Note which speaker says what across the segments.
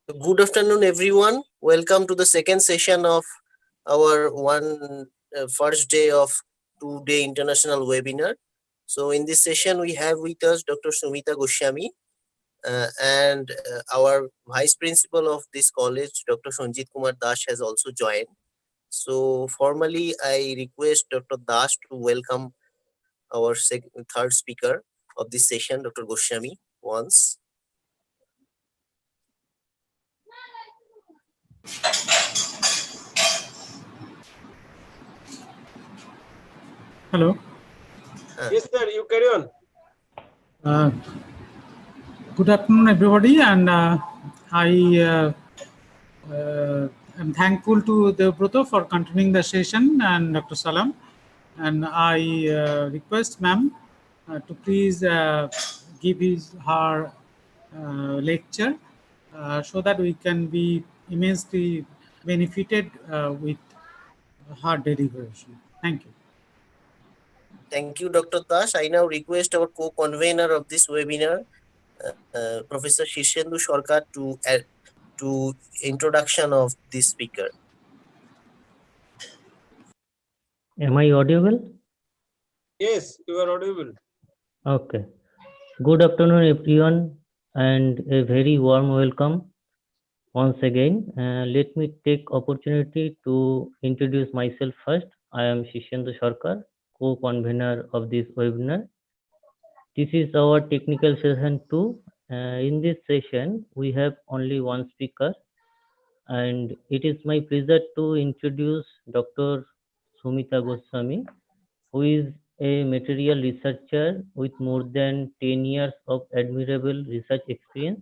Speaker 1: Good afternoon, everyone. Welcome to the second session of our first day of 2-day international webinar. So in this session, we have with us Dr. Sumita Goswami and our Vice Principal of this college, Dr. Sanjit Kumar Das, has also joined. So formally, I request Dr. Das to welcome our third speaker of this session, Dr. Goswami, once.
Speaker 2: Hello.
Speaker 3: Yes, sir. You carry on.
Speaker 2: Good afternoon, everybody, and I am thankful to Devbrata for continuing the session and Dr. Salam. And I request ma'am to please give her lecture so that we can be immensely benefited with her deliberation. Thank you.
Speaker 1: Thank you, Dr. Das. I now request our co-convener of this webinar, Professor Shishendu Sarkar, to add to introduction of this speaker.
Speaker 4: Am I audible?
Speaker 3: Yes, you are audible.
Speaker 4: Okay. Good afternoon, everyone, and a very warm welcome once again. Let me take opportunity to introduce myself first. I am Shishendu Sarkar, co-convener of this webinar. This is our technical session 2. In this session, we have only one speaker, and it is my pleasure to introduce Dr. Sumita Goswami, who is a material researcher with more than 10 years of admirable research experience.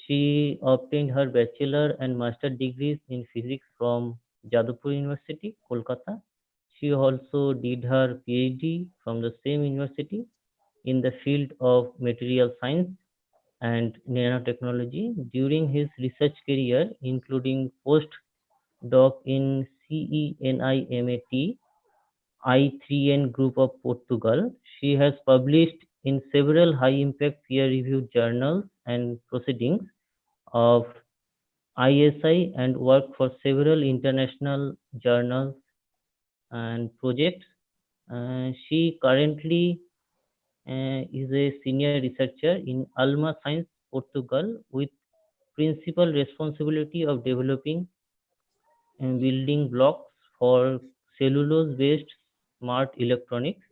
Speaker 4: She obtained her bachelor and master degrees in physics from Jadavpur University, Kolkata. She also did her PhD from the same university in the field of material science and nanotechnology. During his research career, including postdoc in CENIMAT I3N group of Portugal, she has published in several high-impact peer-reviewed journals and proceedings of ISI and worked for several international journals and projects. She currently is a senior researcher in Alma Science, Portugal, with principal responsibility of developing building blocks for cellulose-based smart electronics.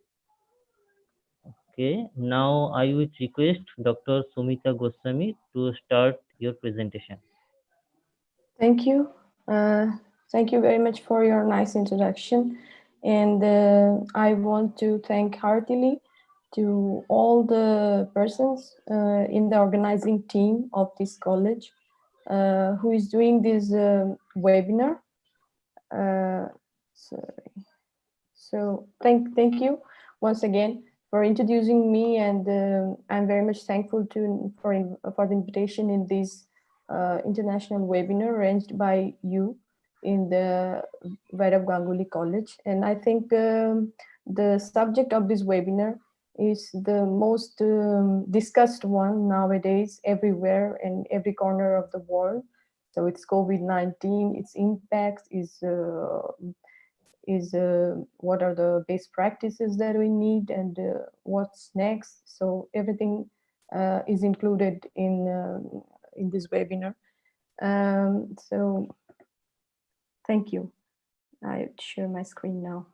Speaker 4: Okay, now I would request Dr. Sumita Goswami to start your presentation.
Speaker 5: Thank you. Thank you very much for your nice introduction. And I want to thank heartily to all the persons in the organizing team of this college who is doing this webinar. So thank you once again for introducing me, and I'm very much thankful for the invitation in this international webinar arranged by you in the Vairav Ganguly College. And I think the subject of this webinar is the most discussed one nowadays everywhere in every corner of the world. So it's COVID-19, its impacts, what are the best practices that we need, and what's next. So everything is included in this webinar. So thank you. I share my screen now.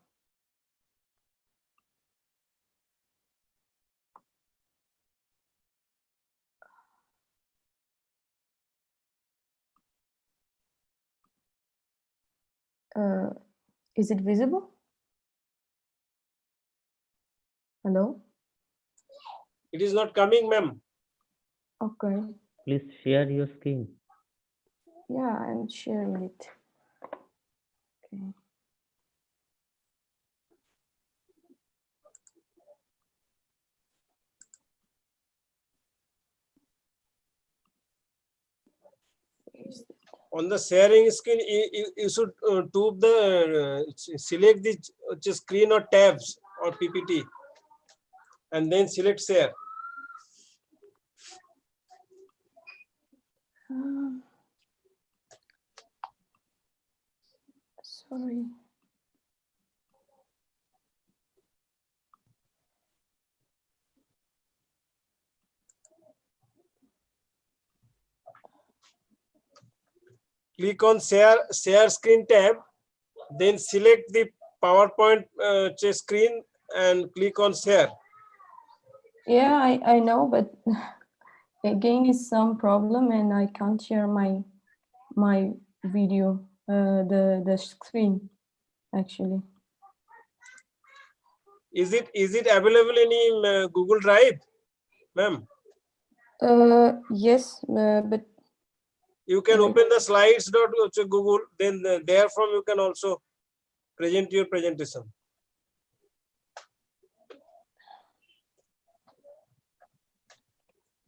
Speaker 5: Is it visible? Hello?
Speaker 3: It is not coming, ma'am.
Speaker 5: Okay.
Speaker 4: Please share your screen.
Speaker 5: Yeah, I'm sharing it. Okay.
Speaker 3: On the sharing screen, you should select the screen or tabs or PPT, and then select share.
Speaker 5: Sorry.
Speaker 3: Click on share screen tab, then select the PowerPoint screen and click on share.
Speaker 5: Yeah, I know, but again, is some problem, and I can't share my video, the screen, actually.
Speaker 3: Is it available in Google Drive, ma'am?
Speaker 5: Yes, but
Speaker 3: You can
Speaker 5: like,
Speaker 3: open the slides.google, then therefrom you can also present your presentation.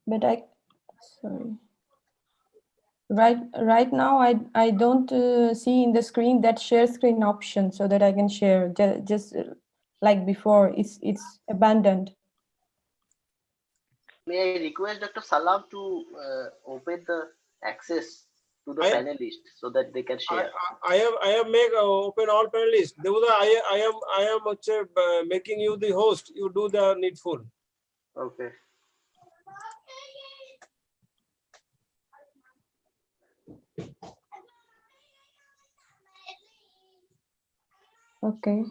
Speaker 5: but sorry. Right now, I don't see in the screen that share screen option so that I can share. Just like before, it's abandoned.
Speaker 1: May I request Dr. Salam to open the access to the
Speaker 3: I-
Speaker 1: panelists so that they can share?
Speaker 3: I have make open all panelists. Devuda, I am making you the host. You do the needful.
Speaker 1: Okay.
Speaker 5: Okay.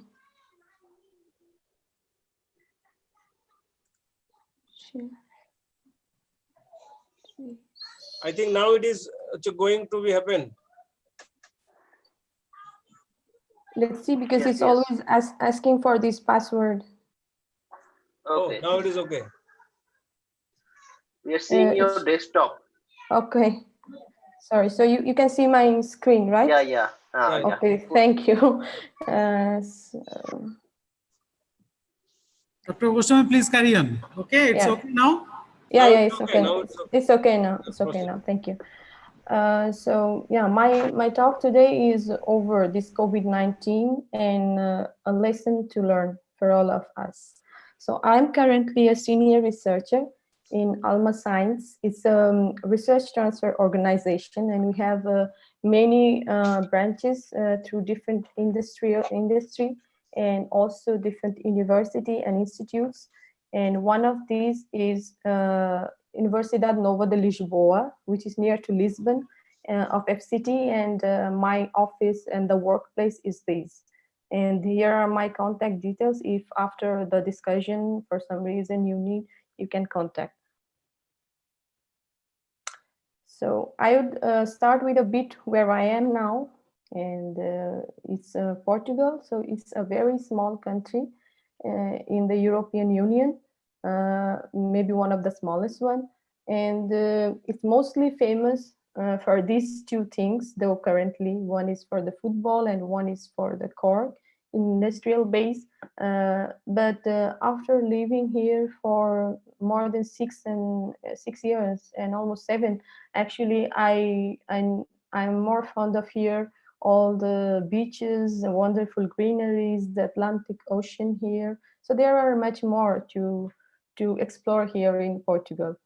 Speaker 5: Share.
Speaker 3: I think now it is going to be happen.
Speaker 5: Let's see, because
Speaker 1: Yes,
Speaker 5: it's
Speaker 1: yes.
Speaker 5: always asking for this password.
Speaker 1: Okay.
Speaker 3: Oh, now it is okay.
Speaker 1: We are seeing your
Speaker 5: It's-
Speaker 1: desktop.
Speaker 5: Okay. Sorry. So you can see my screen, right?
Speaker 1: Yeah, yeah.
Speaker 3: Yeah.
Speaker 5: Okay.
Speaker 1: Good.
Speaker 5: Thank you. So,
Speaker 2: Dr. Goswami, please carry on. Okay, it's
Speaker 5: Yeah.
Speaker 2: okay now?
Speaker 5: yeah,
Speaker 3: Now
Speaker 5: yeah,
Speaker 3: it's
Speaker 5: it's
Speaker 3: okay,
Speaker 5: okay.
Speaker 3: now
Speaker 5: It's okay now. It's okay
Speaker 3: proceed.
Speaker 5: now. Thank you. So yeah, my talk today is over this COVID-19 and a lesson to learn for all of us. So I'm currently a senior researcher in Alma Science. It's a research transfer organization, and we have many branches through different industry and also different university and institutes. And one of these is Universidade Nova de Lisboa, which is near to Lisbon of FCT, and my office and the workplace is this. And here are my contact details. If after the discussion, for some reason you can contact. So I would start with a bit where I am now, and it's Portugal. So it's a very small country in the European Union, maybe one of the smallest one, and it's mostly famous for these two things. Though currently, one is for the football and one is for the cork industrial base. But after living here for more than 6 years and almost 7, actually, I'm more fond of here. All the beaches, the wonderful greeneries, the Atlantic Ocean here. So there are much more to explore here in Portugal.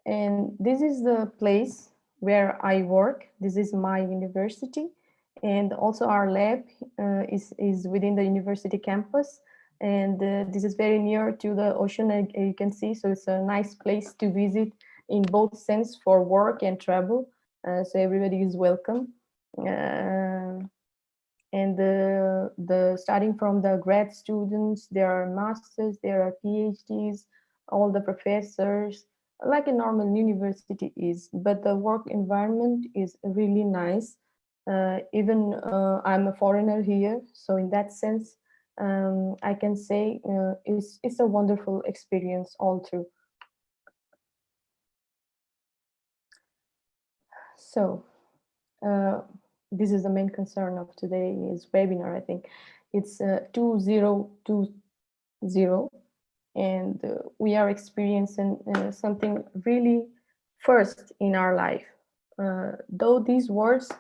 Speaker 5: And this is the place where I work. This is my university. And also our lab is within the university campus. And this is very near to the ocean, you can see. So it's a nice place to visit in both sense for work and travel. So everybody is welcome. And the starting from the grad students, there are masters, there are PhDs, all the professors, like a normal university is, but the work environment is really nice. Even I'm a foreigner here, so in that sense, I can say it's a wonderful experience all through. So this is the main concern of today's webinar. I think it's 2020, and we are experiencing something really first in our life. Though these words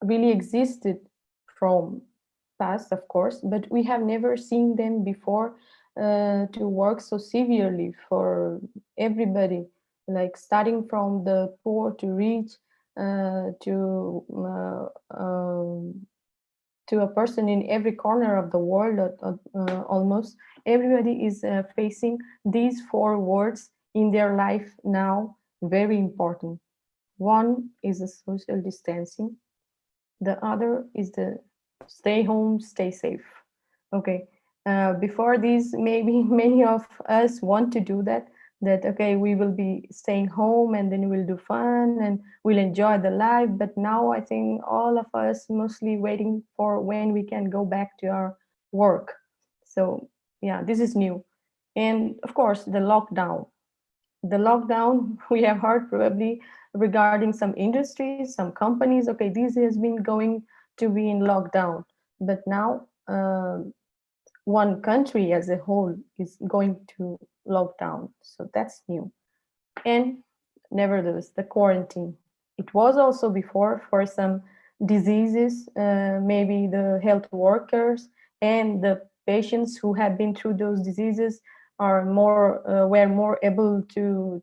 Speaker 5: really existed from past, of course, but we have never seen them before to work so severely for everybody, like starting from the poor to rich, to a person in every corner of the world, almost everybody is facing these 4 words in their life now, very important. One is the social distancing, the other is the stay home, stay safe. Okay, before this, maybe many of us want to do that okay, we will be staying home and then we'll do fun and we'll enjoy the life. But now I think all of us mostly waiting for when we can go back to our work. So yeah, this is new. And of course, the lockdown. We have heard probably regarding some industries, some companies, okay, this has been going to be in lockdown. But now one country as a whole is going to lockdown. So that's new. And nevertheless, the quarantine. It was also before for some diseases, maybe the health workers and the patients who have been through those diseases are were more able to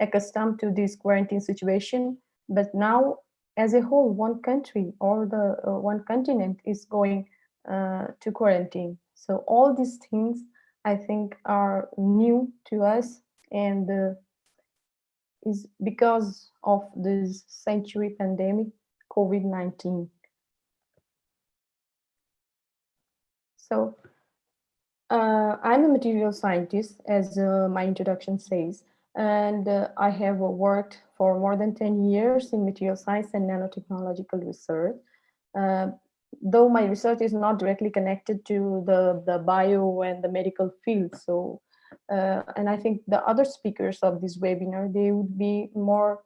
Speaker 5: accustom to this quarantine situation. But now, as a whole, one country or the one continent is going to quarantine. So all these things, I think, are new to us, and is because of this century pandemic, COVID-19. So I'm a material scientist, as my introduction says, and I have worked for more than 10 years in material science and nanotechnological research. Though my research is not directly connected to the bio and the medical field. So, and I think the other speakers of this webinar, they would be more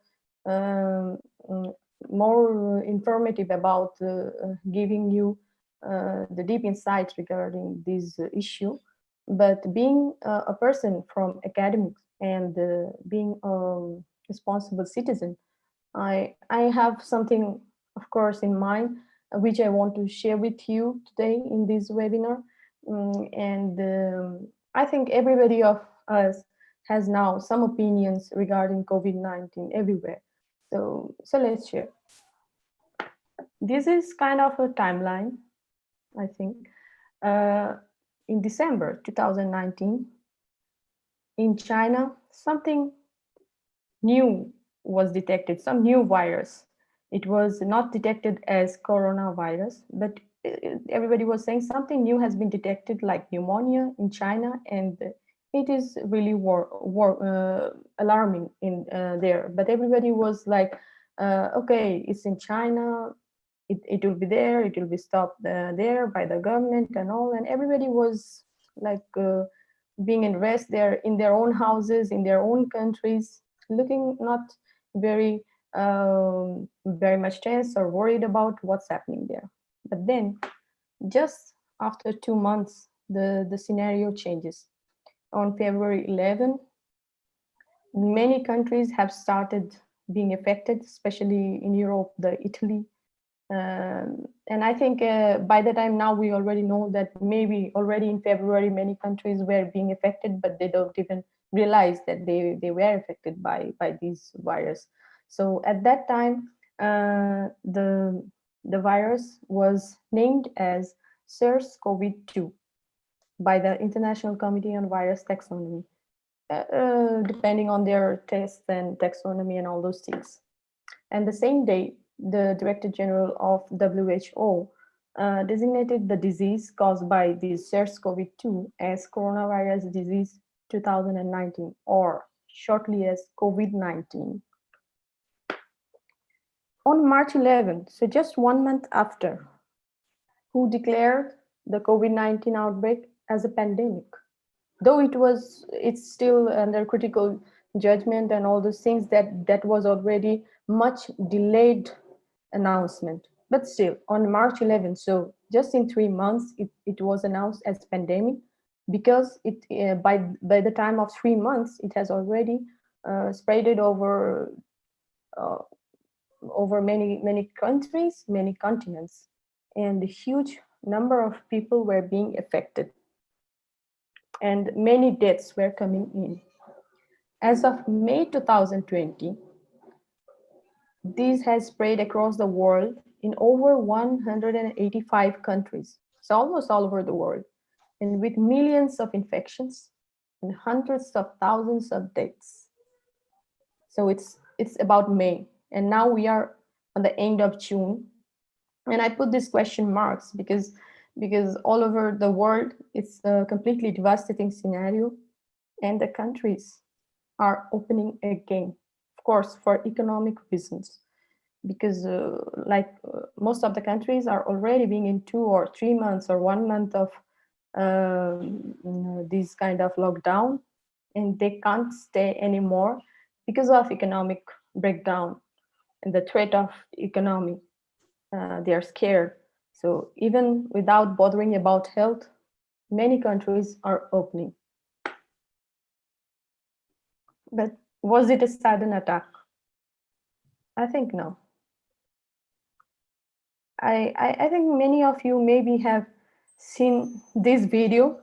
Speaker 5: informative about giving you the deep insights regarding this issue. But being a person from academics and being a responsible citizen, I have something, of course, in mind, which I want to share with you today in this webinar. I think everybody of us has now some opinions regarding COVID-19 everywhere. So let's share. This is kind of a timeline, I think. In December 2019, in China, something new was detected, some new virus. It was not detected as coronavirus, but everybody was saying something new has been detected, like pneumonia in China, and it is really alarming in there. But everybody was like, okay, it's in China, it will be there, it will be stopped there by the government and all, and everybody was like being in rest there in their own houses, in their own countries, looking not very much tense or worried about what's happening there. But then, just after 2 months, the scenario changes. On February 11, many countries have started being affected, especially in Europe, Italy. And I think by the time now, we already know that maybe already in February, many countries were being affected, but they don't even realize that they were affected by this virus. So at that time, the virus was named as SARS-CoV-2 by the International Committee on Virus Taxonomy, depending on their tests and taxonomy and all those things. And the same day, the Director General of WHO designated the disease caused by this SARS-CoV-2 as coronavirus disease 2019, or shortly as COVID-19. On March 11th, so just 1 month after, who declared the COVID-19 outbreak as a pandemic? Though it's still under critical judgment and all those things, that was already much delayed announcement. But still, on March 11th, so just in 3 months, it was announced as pandemic, because by the time of 3 months, it has already spreaded over many countries, many continents, and a huge number of people were being affected, and many deaths were coming in. As of May 2020, this has spread across the world in over 185 countries, so almost all over the world, and with millions of infections and hundreds of thousands of deaths. So it's about May, and now we are on the end of June, and I put these question marks because all over the world it's a completely devastating scenario, and the countries are opening again, of course, for economic reasons, because most of the countries are already being in 2 or 3 months or 1 month of this kind of lockdown, and they can't stay anymore because of economic breakdown and the threat of economy. They are scared. So even without bothering about health, many countries are opening. But was it a sudden attack? I think no. I think many of you maybe have seen this video.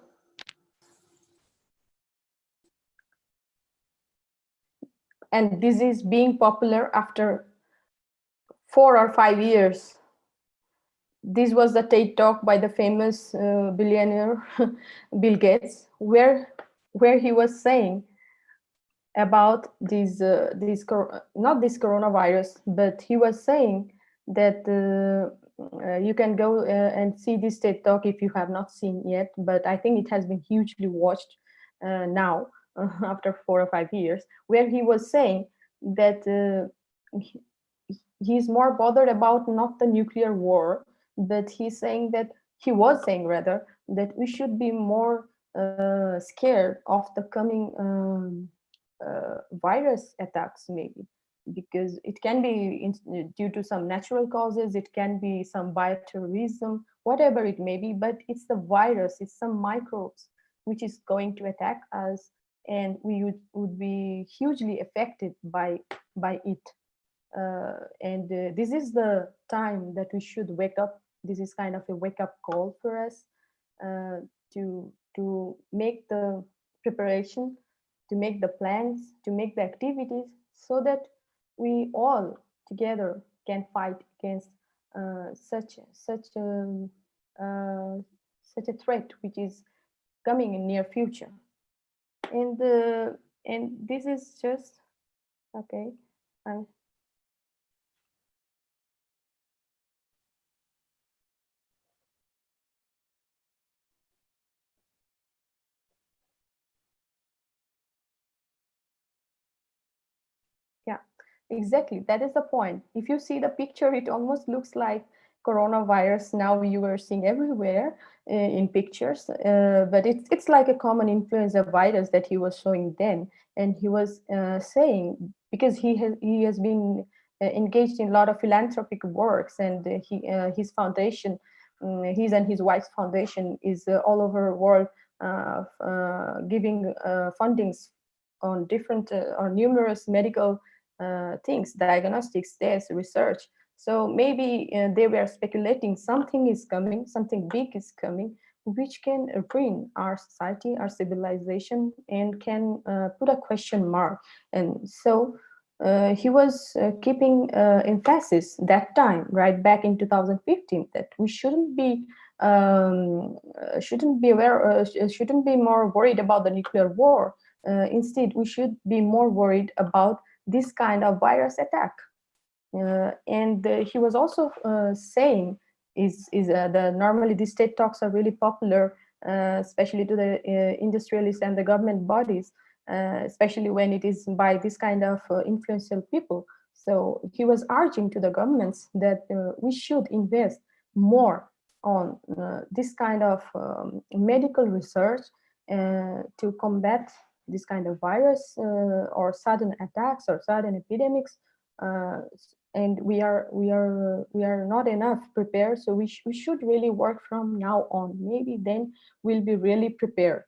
Speaker 5: And this is being popular after 4 or 5 years. This was the TED talk by the famous billionaire Bill Gates, where he was saying about not this coronavirus, but he was saying that you can go and see this TED talk if you have not seen yet, but I think it has been hugely watched now after 4 or 5 years, where he was saying that he's more bothered about not the nuclear war, but he was saying rather that we should be more scared of the coming virus attacks, maybe, because it can be due to some natural causes, it can be some bioterrorism, whatever it may be, but it's the virus, it's some microbes which is going to attack us, and we would be hugely affected by it. This is the time that we should wake up. This is kind of a wake-up call for us to make the preparation, to make the plans, to make the activities, so that we all together can fight against such a threat which is coming in near future. And this is just okay. Yeah, exactly. That is the point. If you see the picture, it almost looks like coronavirus now you are seeing everywhere in pictures, but it's like a common influenza virus that he was showing then, and he was saying, because he has been engaged in a lot of philanthropic works, and his foundation, his and his wife's foundation, is all over world giving fundings on different or numerous medical things, diagnostics, tests, research. So maybe they were speculating something is coming, something big is coming, which can ruin our society, our civilization, and can put a question mark. And so he was keeping emphasis that time, right back in 2015, that we shouldn't be shouldn't be more worried about the nuclear war. Instead, we should be more worried about this kind of virus attack. And he was also saying normally these TED talks are really popular, especially to the industrialists and the government bodies, especially when it is by this kind of influential people. So he was urging to the governments that we should invest more on this kind of medical research to combat this kind of virus or sudden attacks or sudden epidemics. And we are not enough prepared, so we should really work from now on. Maybe then we'll be really prepared.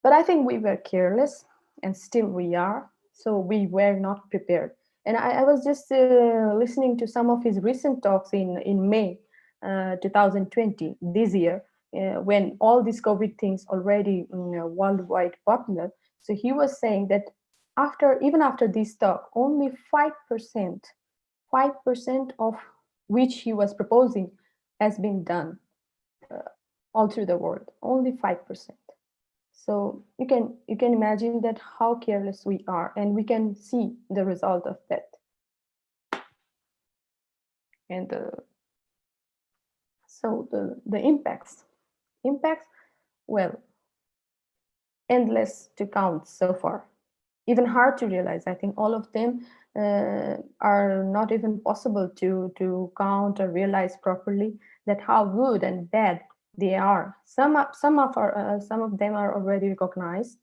Speaker 5: But I think we were careless, and still we are, so we were not prepared. And I was just listening to some of his recent talks in May 2020, this year, when all these COVID things already worldwide popular. So he was saying that even after this talk, only 5% 5% of which he was proposing has been done all through the world, only 5%. So you can imagine that how careless we are, and we can see the result of that. And so the impacts, well, endless to count so far, even hard to realize. I think all of them are not even possible to count or realize properly that how good and bad they are. Some of them are already recognized,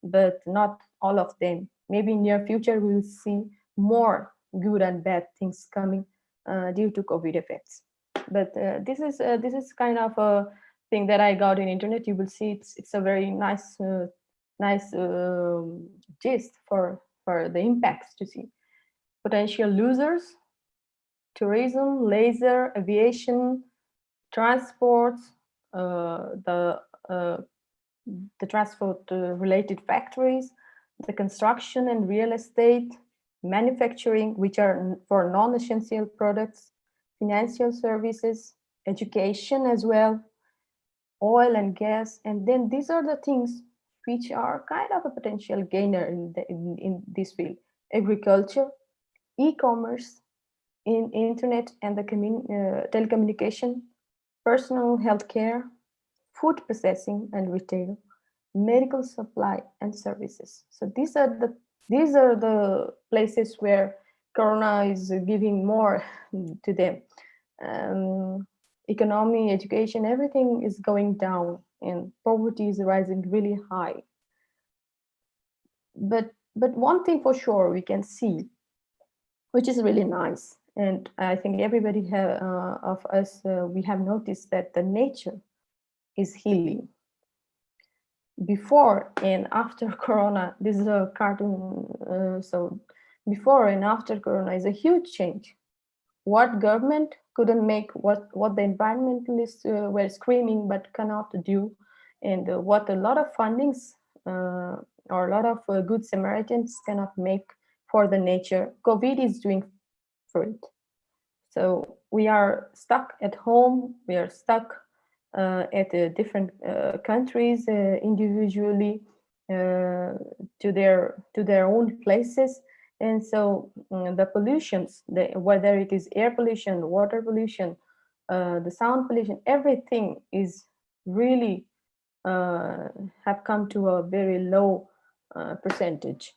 Speaker 5: but not all of them. Maybe in near future we'll see more good and bad things coming due to COVID effects. But this is kind of a thing that I got in internet. You will see it's a very nice gist for the impacts to see. Potential losers: tourism, laser, aviation, transport, the transport related factories, the construction and real estate, manufacturing, which are for non-essential products, financial services, education as well, oil and gas. And then these are the things which are kind of a potential gainer in this field: agriculture, e-commerce, in internet and the telecommunication, personal healthcare, food processing and retail, medical supply and services. So these are the places where Corona is giving more to them. Economy, education, everything is going down, and poverty is rising really high. But one thing for sure we can see, which is really nice, and I think everybody of us we have noticed that the nature is healing. Before and after Corona, this is a cartoon. So before and after Corona is a huge change. What government couldn't make, what the environmentalists were screaming but cannot do, and what a lot of fundings or a lot of good Samaritans cannot make for the nature, COVID is doing for it. So we are stuck at home, we are stuck at different countries individually to their own places. And so the pollutions, whether it is air pollution, water pollution, the sound pollution, everything is really have come to a very low percentage.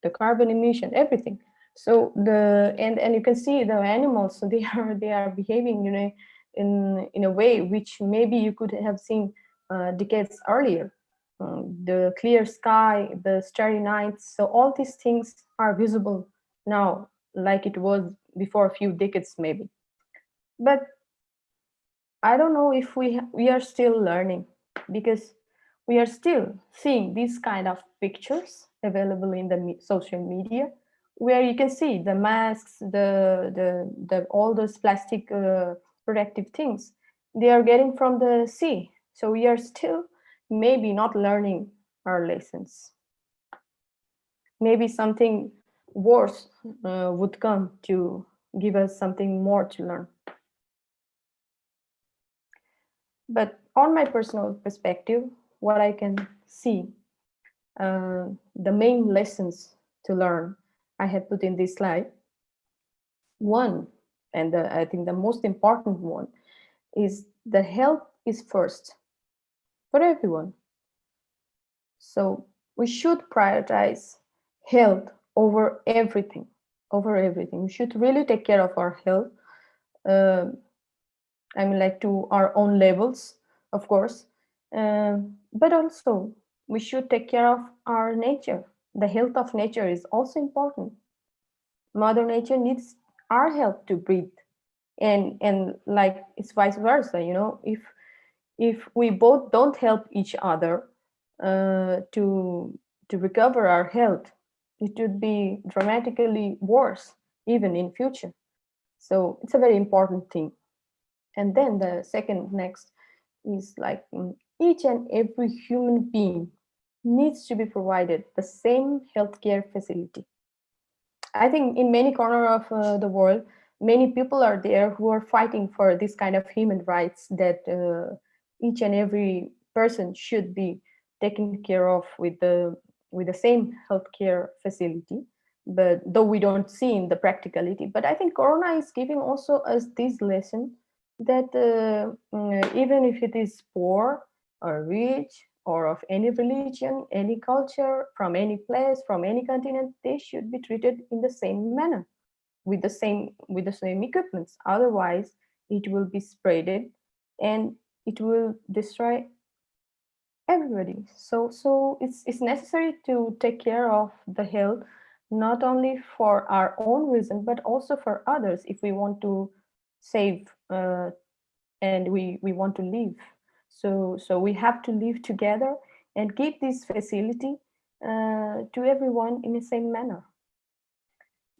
Speaker 5: The carbon emission, everything. So and you can see the animals, so they are behaving, you know, in a way which maybe you could have seen decades earlier. The clear sky, the starry nights, so all these things are visible now like it was before a few decades maybe. But I don't know if we are still learning, because we are still seeing these kind of pictures available in the social media, where you can see the masks, the all those plastic protective things they are getting from the sea. So we are still maybe not learning our lessons. Maybe something worse would come to give us something more to learn. But on my personal perspective, what I can see, the main lessons to learn, I have put in this slide. One, and I think the most important one, is the health is first for everyone. So we should prioritize health over everything, We should really take care of our health. I mean, like to our own levels, of course, but also we should take care of our nature. The health of nature is also important. Mother Nature needs our help to breathe, and like it's vice versa. You know, if we both don't help each other to recover our health, it would be dramatically worse even in future. So it's a very important thing. And then the second next is like each and every human being needs to be provided the same healthcare facility. I think in many corners of the world, many people are there who are fighting for this kind of human rights, that each and every person should be taken care of with the same healthcare facility. But though we don't see in the practicality, but I think Corona is giving also us this lesson that even if it is poor or rich or of any religion, any culture, from any place, from any continent, they should be treated in the same manner, with the same equipments. Otherwise, it will be spreaded and it will destroy everybody. So it's necessary to take care of the health, not only for our own reason, but also for others, if we want to save and we want to live. So we have to live together and give this facility to everyone in the same manner.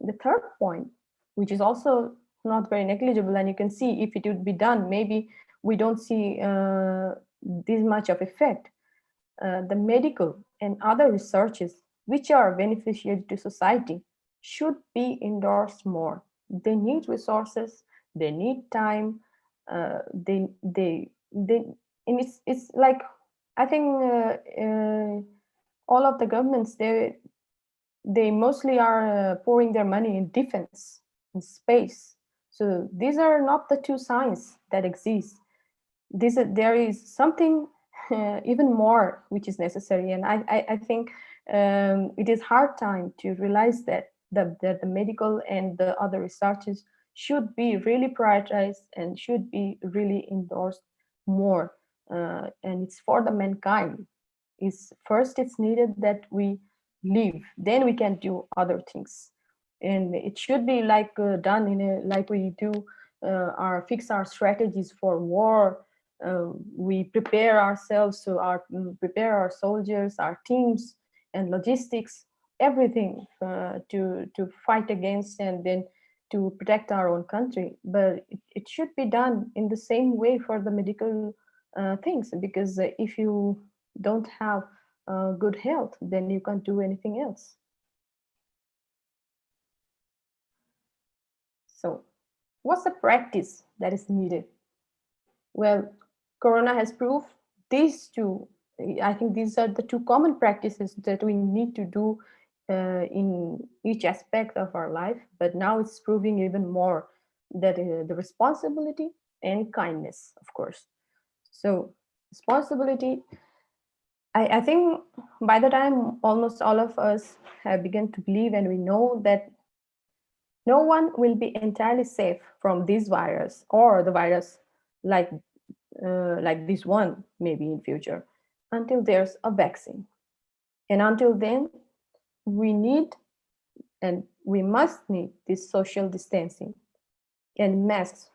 Speaker 5: The third point, which is also not very negligible, and you can see if it would be done, maybe we don't see this much of effect. The medical and other researches which are beneficial to society should be endorsed more. They need resources, they need time, and it's like, I think all of the governments, they mostly are pouring their money in defense, in space. So these are not the two signs that exist. There is something even more which is necessary, and I think it is hard time to realize that the medical and the other researches should be really prioritized and should be really endorsed more, and it's for the mankind. It's needed that we live, then we can do other things, and it should be like done in a, like we do fix our strategies for war. We prepare ourselves prepare our soldiers, our teams, and logistics, everything to fight against and then to protect our own country. But it should be done in the same way for the medical things, because if you don't have good health, then you can't do anything else. So what's the practice that is needed? Well, Corona has proved these two. I think these are the two common practices that we need to do in each aspect of our life. But now it's proving even more that the responsibility and kindness, of course. So responsibility, I think by the time almost all of us have begun to believe, and we know that no one will be entirely safe from this virus or the virus like this one, maybe in future, until there's a vaccine. And until then, we need and we must need this social distancing and masks.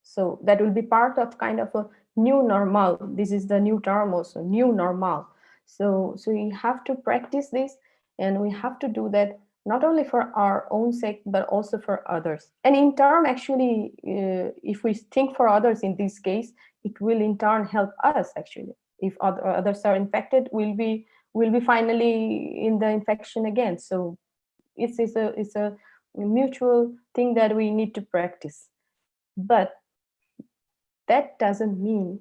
Speaker 5: So that will be part of kind of a new normal. This is the new term also, new normal. So we have to practice this, and we have to do that not only for our own sake, but also for others. And in turn, actually, if we think for others in this case, it will in turn help us actually. If others are infected, we'll be finally in the infection again. So it's a mutual thing that we need to practice. But that doesn't mean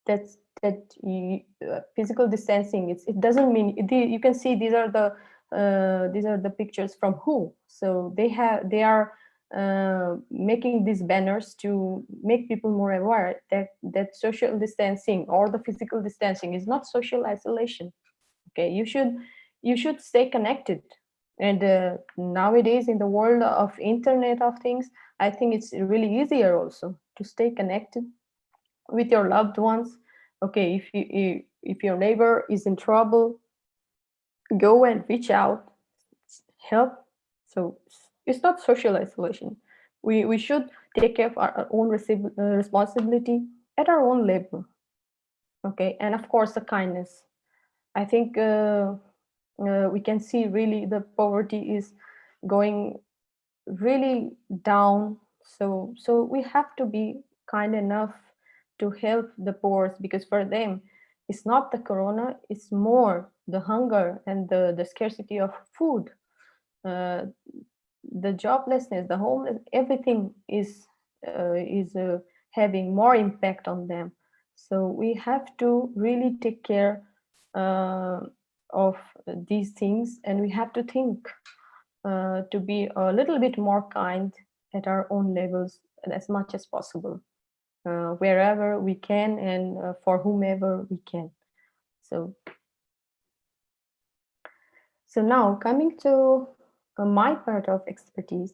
Speaker 5: that physical distancing. It doesn't mean you can see these are the pictures from WHO. So they are making these banners to make people more aware that social distancing or the physical distancing is not social isolation. Okay, you should stay connected. And nowadays, in the world of Internet of Things, I think it's really easier also to stay connected with your loved ones. Okay, if your neighbor is in trouble, go and reach out, help. So it's not social isolation. We should take care of our own responsibility at our own level. Okay, and of course the kindness. I think we can see really the poverty is going really down. So we have to be kind enough to help the poor, because for them it's not the corona, it's more the hunger and the scarcity of food. the joblessness, the homeless, everything is having more impact on them. So we have to really take care of these things, and we have to think to be a little bit more kind at our own levels as much as possible, wherever we can and for whomever we can. So now coming to my part of expertise,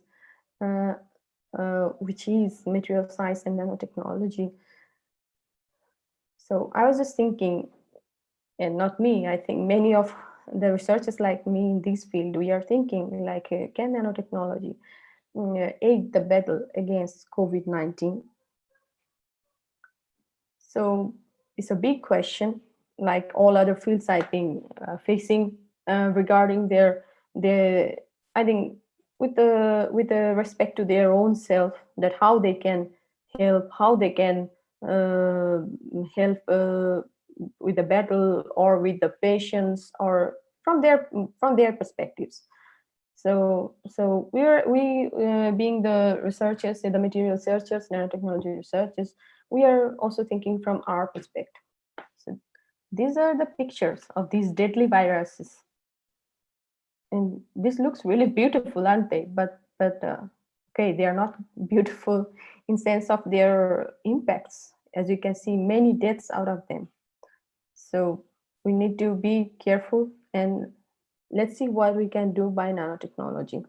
Speaker 5: which is material science and nanotechnology. So I was just thinking, and not me, I think many of the researchers like me in this field, we are thinking like, can nanotechnology aid the battle against COVID-19? So it's a big question, like all other fields I think facing regarding their I think with the respect to their own self, that how they can help, how they can help with the battle or with the patients, or from their perspectives. So we being the researchers, the material researchers, nanotechnology researchers, we are also thinking from our perspective. So these are the pictures of these deadly viruses, and this looks really beautiful, aren't they? But okay, they are not beautiful in sense of their impacts. As you can see, many deaths out of them. So we need to be careful, and let's see what we can do by nanotechnology.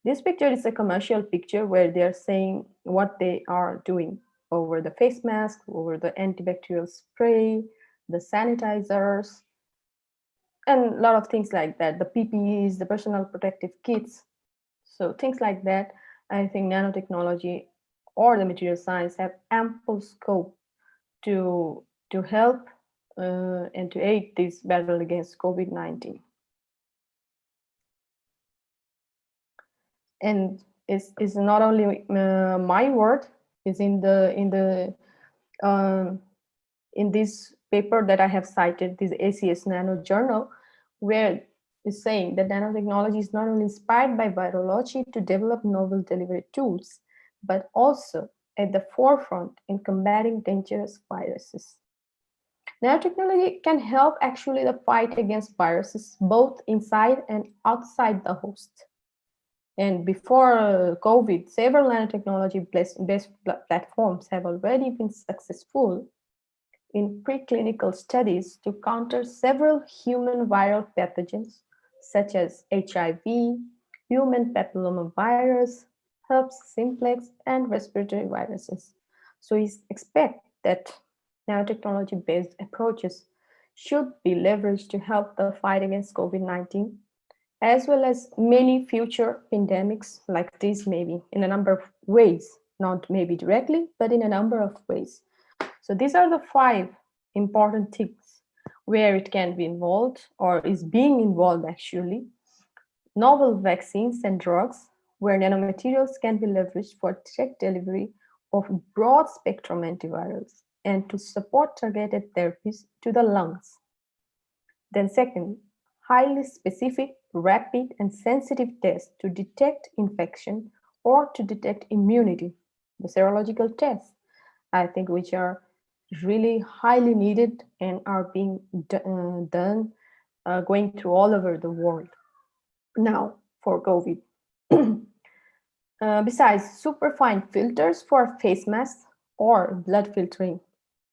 Speaker 5: This picture is a commercial picture where they're saying what they are doing over the face mask, over the antibacterial spray, the sanitizers, and a lot of things like that, the PPEs, the personal protective kits. So things like that, I think nanotechnology or the material science have ample scope to help and to aid this battle against COVID-19. And it's not only my word, is in this paper that I have cited, this ACS Nano Journal, where it's saying that nanotechnology is not only inspired by virology to develop novel delivery tools, but also at the forefront in combating dangerous viruses. Nanotechnology can help actually the fight against viruses both inside and outside the host. And before COVID, several nanotechnology-based platforms have already been successful in preclinical studies to counter several human viral pathogens, such as HIV, human papillomavirus, herpes simplex, and respiratory viruses. So we expect that nanotechnology-based approaches should be leveraged to help the fight against COVID-19, as well as many future pandemics like this, maybe in a number of ways, not maybe directly, but in a number of ways. So these are the 5 important things where it can be involved, or is being involved actually. Novel vaccines and drugs, where nanomaterials can be leveraged for direct delivery of broad spectrum antivirals and to support targeted therapies to the lungs. Then second, highly specific, rapid, and sensitive tests to detect infection or to detect immunity, the serological tests, I think, which are really highly needed and are being done, going through all over the world now for COVID. Besides, superfine filters for face masks or blood filtering,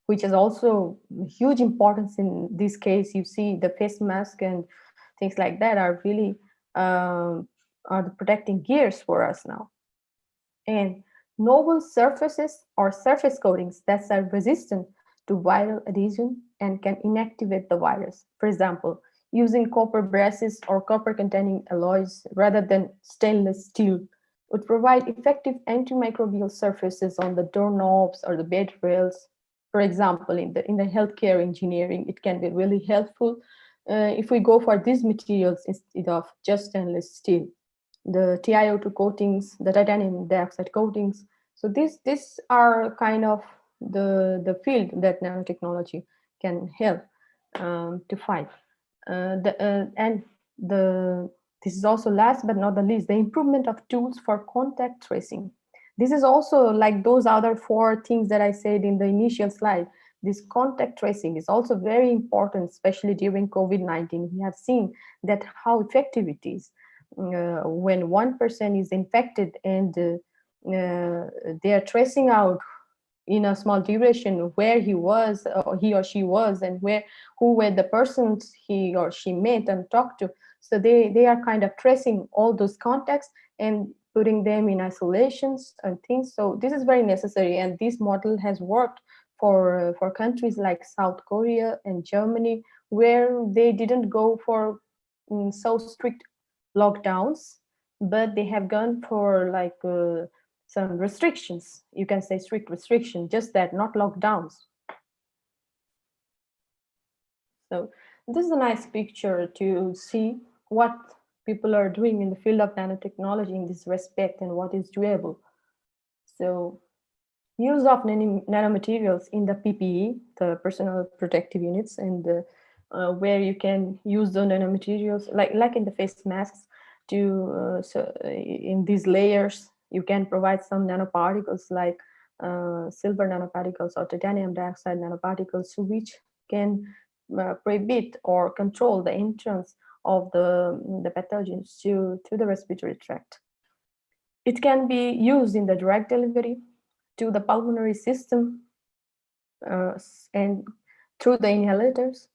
Speaker 5: which is also huge importance in this case. You see the face mask and things like that are really are the protecting gears for us now. And novel surfaces or surface coatings that are resistant to viral adhesion and can inactivate the virus. For example, using copper brasses or copper-containing alloys rather than stainless steel would provide effective antimicrobial surfaces on the doorknobs or the bed rails. For example, in the healthcare engineering, it can be really helpful if we go for these materials instead of just stainless steel. The TiO2 coatings, the titanium dioxide coatings. So these are kind of the field that nanotechnology can help to fight. And the This is also last but not the least, the improvement of tools for contact tracing. This is also like those other 4 things that I said in the initial slide. This contact tracing is also very important, especially during COVID-19. We have seen that how effective it is. When one person is infected and they are tracing out in a small duration where he was, or he or she was, and who were the persons he or she met and talked to. So they are kind of tracing all those contacts and putting them in isolations and things. So this is very necessary, and this model has worked for countries like South Korea and Germany, where they didn't go for so strict lockdowns, but they have gone for like some restrictions. You can say strict restriction, just that, not lockdowns. So this is a nice picture to see what people are doing in the field of nanotechnology in this respect and what is doable. So use of nanomaterials in the PPE, the personal protective units, and where you can use the nanomaterials, like in the face masks, to so in these layers, you can provide some nanoparticles like silver nanoparticles or titanium dioxide nanoparticles, which can prohibit or control the entrance of the pathogens to the respiratory tract. It can be used in the direct delivery to the pulmonary system and through the inhalators,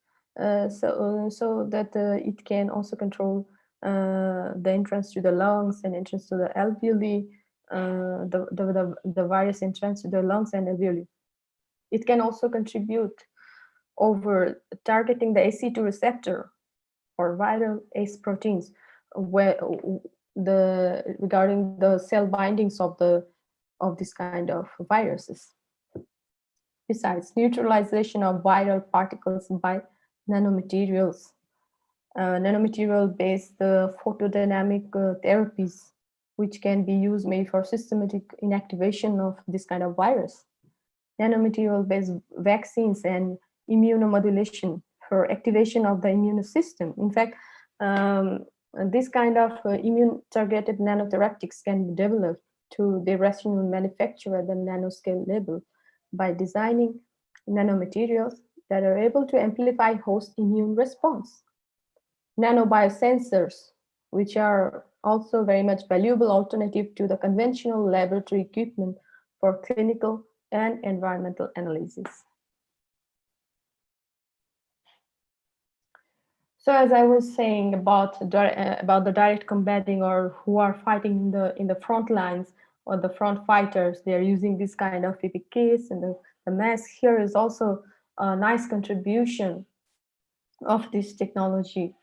Speaker 5: so that it can also control the entrance to the lungs and entrance to the alveoli, the virus entrance to the lungs and alveoli. It can also contribute over targeting the ACE2 receptor or viral ACE proteins, where regarding the cell bindings of this kind of viruses. Besides, neutralization of viral particles by nanomaterials, nanomaterial-based photodynamic therapies, which can be used maybe for systematic inactivation of this kind of virus. Nanomaterial-based vaccines and immunomodulation for activation of the immune system. In fact, this kind of immune-targeted nanotherapeutics can be developed to the rational manufacture at the nanoscale level by designing nanomaterials that are able to amplify host immune response. Nanobiosensors, which are also very much valuable alternative to the conventional laboratory equipment for clinical and environmental analysis. So as I was saying about the direct combating, or who are fighting in the front lines, or the front fighters, they are using this kind of PPKs, and the mask here is also a nice contribution of this technology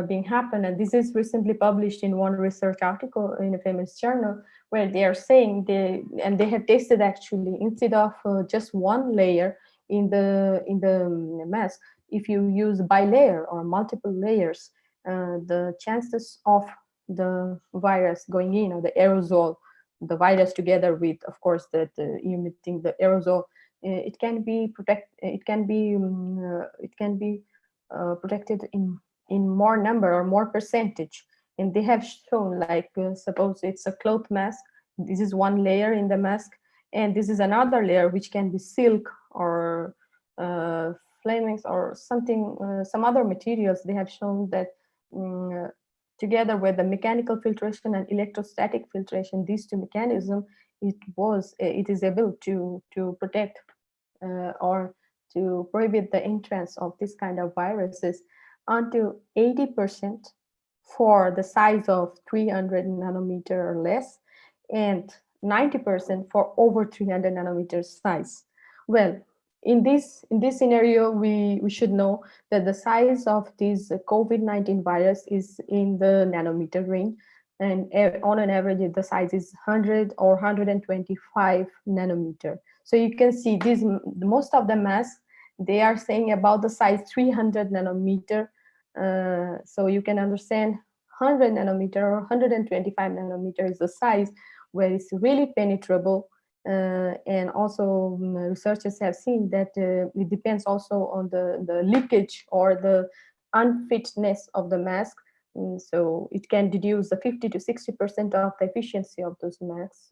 Speaker 5: being happened. And this is recently published in one research article in a famous journal, where they are saying they have tested actually, instead of just one layer in the mask, if you use bilayer or multiple layers, the chances of the virus going in, or the aerosol, the virus together with, of course, that emitting the aerosol, it can be protected in more number or more percentage. And they have shown, like suppose it's a cloth mask, this is one layer in the mask, and this is another layer which can be silk or flamings or something, some other materials. They have shown that together with the mechanical filtration and electrostatic filtration, these two mechanisms, it is able to protect or to prohibit the entrance of this kind of viruses until 80% for the size of 300 nanometer or less, and 90% for over 300 nanometer size. Well, in this scenario, we should know that the size of this COVID-19 virus is in the nanometer range, and on an average, the size is 100 or 125 nanometer. So you can see these, most of the masks, they are saying about the size 300 nanometer. So you can understand 100 nanometer or 125 nanometer is the size where it's really penetrable. And also researchers have seen that it depends also on the leakage or the unfitness of the mask. So it can deduce the 50 to 60% of the efficiency of those masks.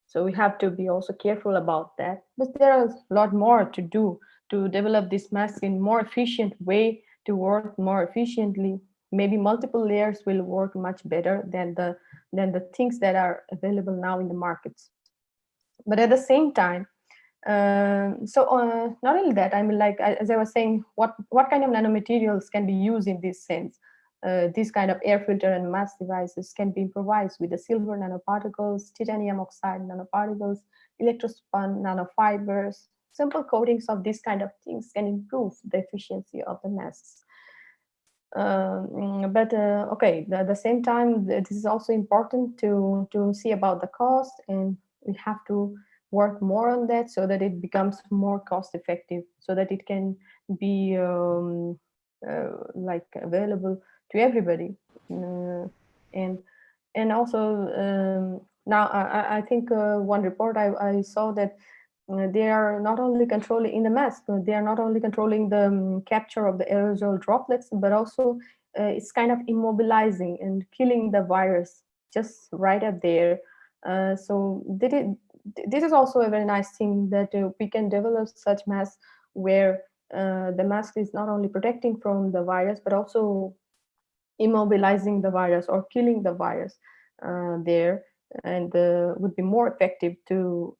Speaker 5: So we have to be also careful about that. But there is a lot more to do to develop this mask in more efficient way, to work more efficiently. Maybe multiple layers will work much better than the things that are available now in the markets. But at the same time, not only that, I mean, like as I was saying, what kind of nanomaterials can be used in this sense? This kind of air filter and mask devices can be improvised with the silver nanoparticles, titanium oxide nanoparticles, electrospun nanofibers. Simple coatings of these kind of things can improve the efficiency of the masks. Okay, at the same time, this is also important to see about the cost, and we have to work more on that so that it becomes more cost effective, so that it can be like available to everybody. And also now I think one report I saw that they are not only controlling in the mask, they are not only controlling the capture of the aerosol droplets, but also it's kind of immobilizing and killing the virus just right up there. So this is also a very nice thing, that we can develop such masks where the mask is not only protecting from the virus, but also immobilizing the virus or killing the virus there, and would be more effective to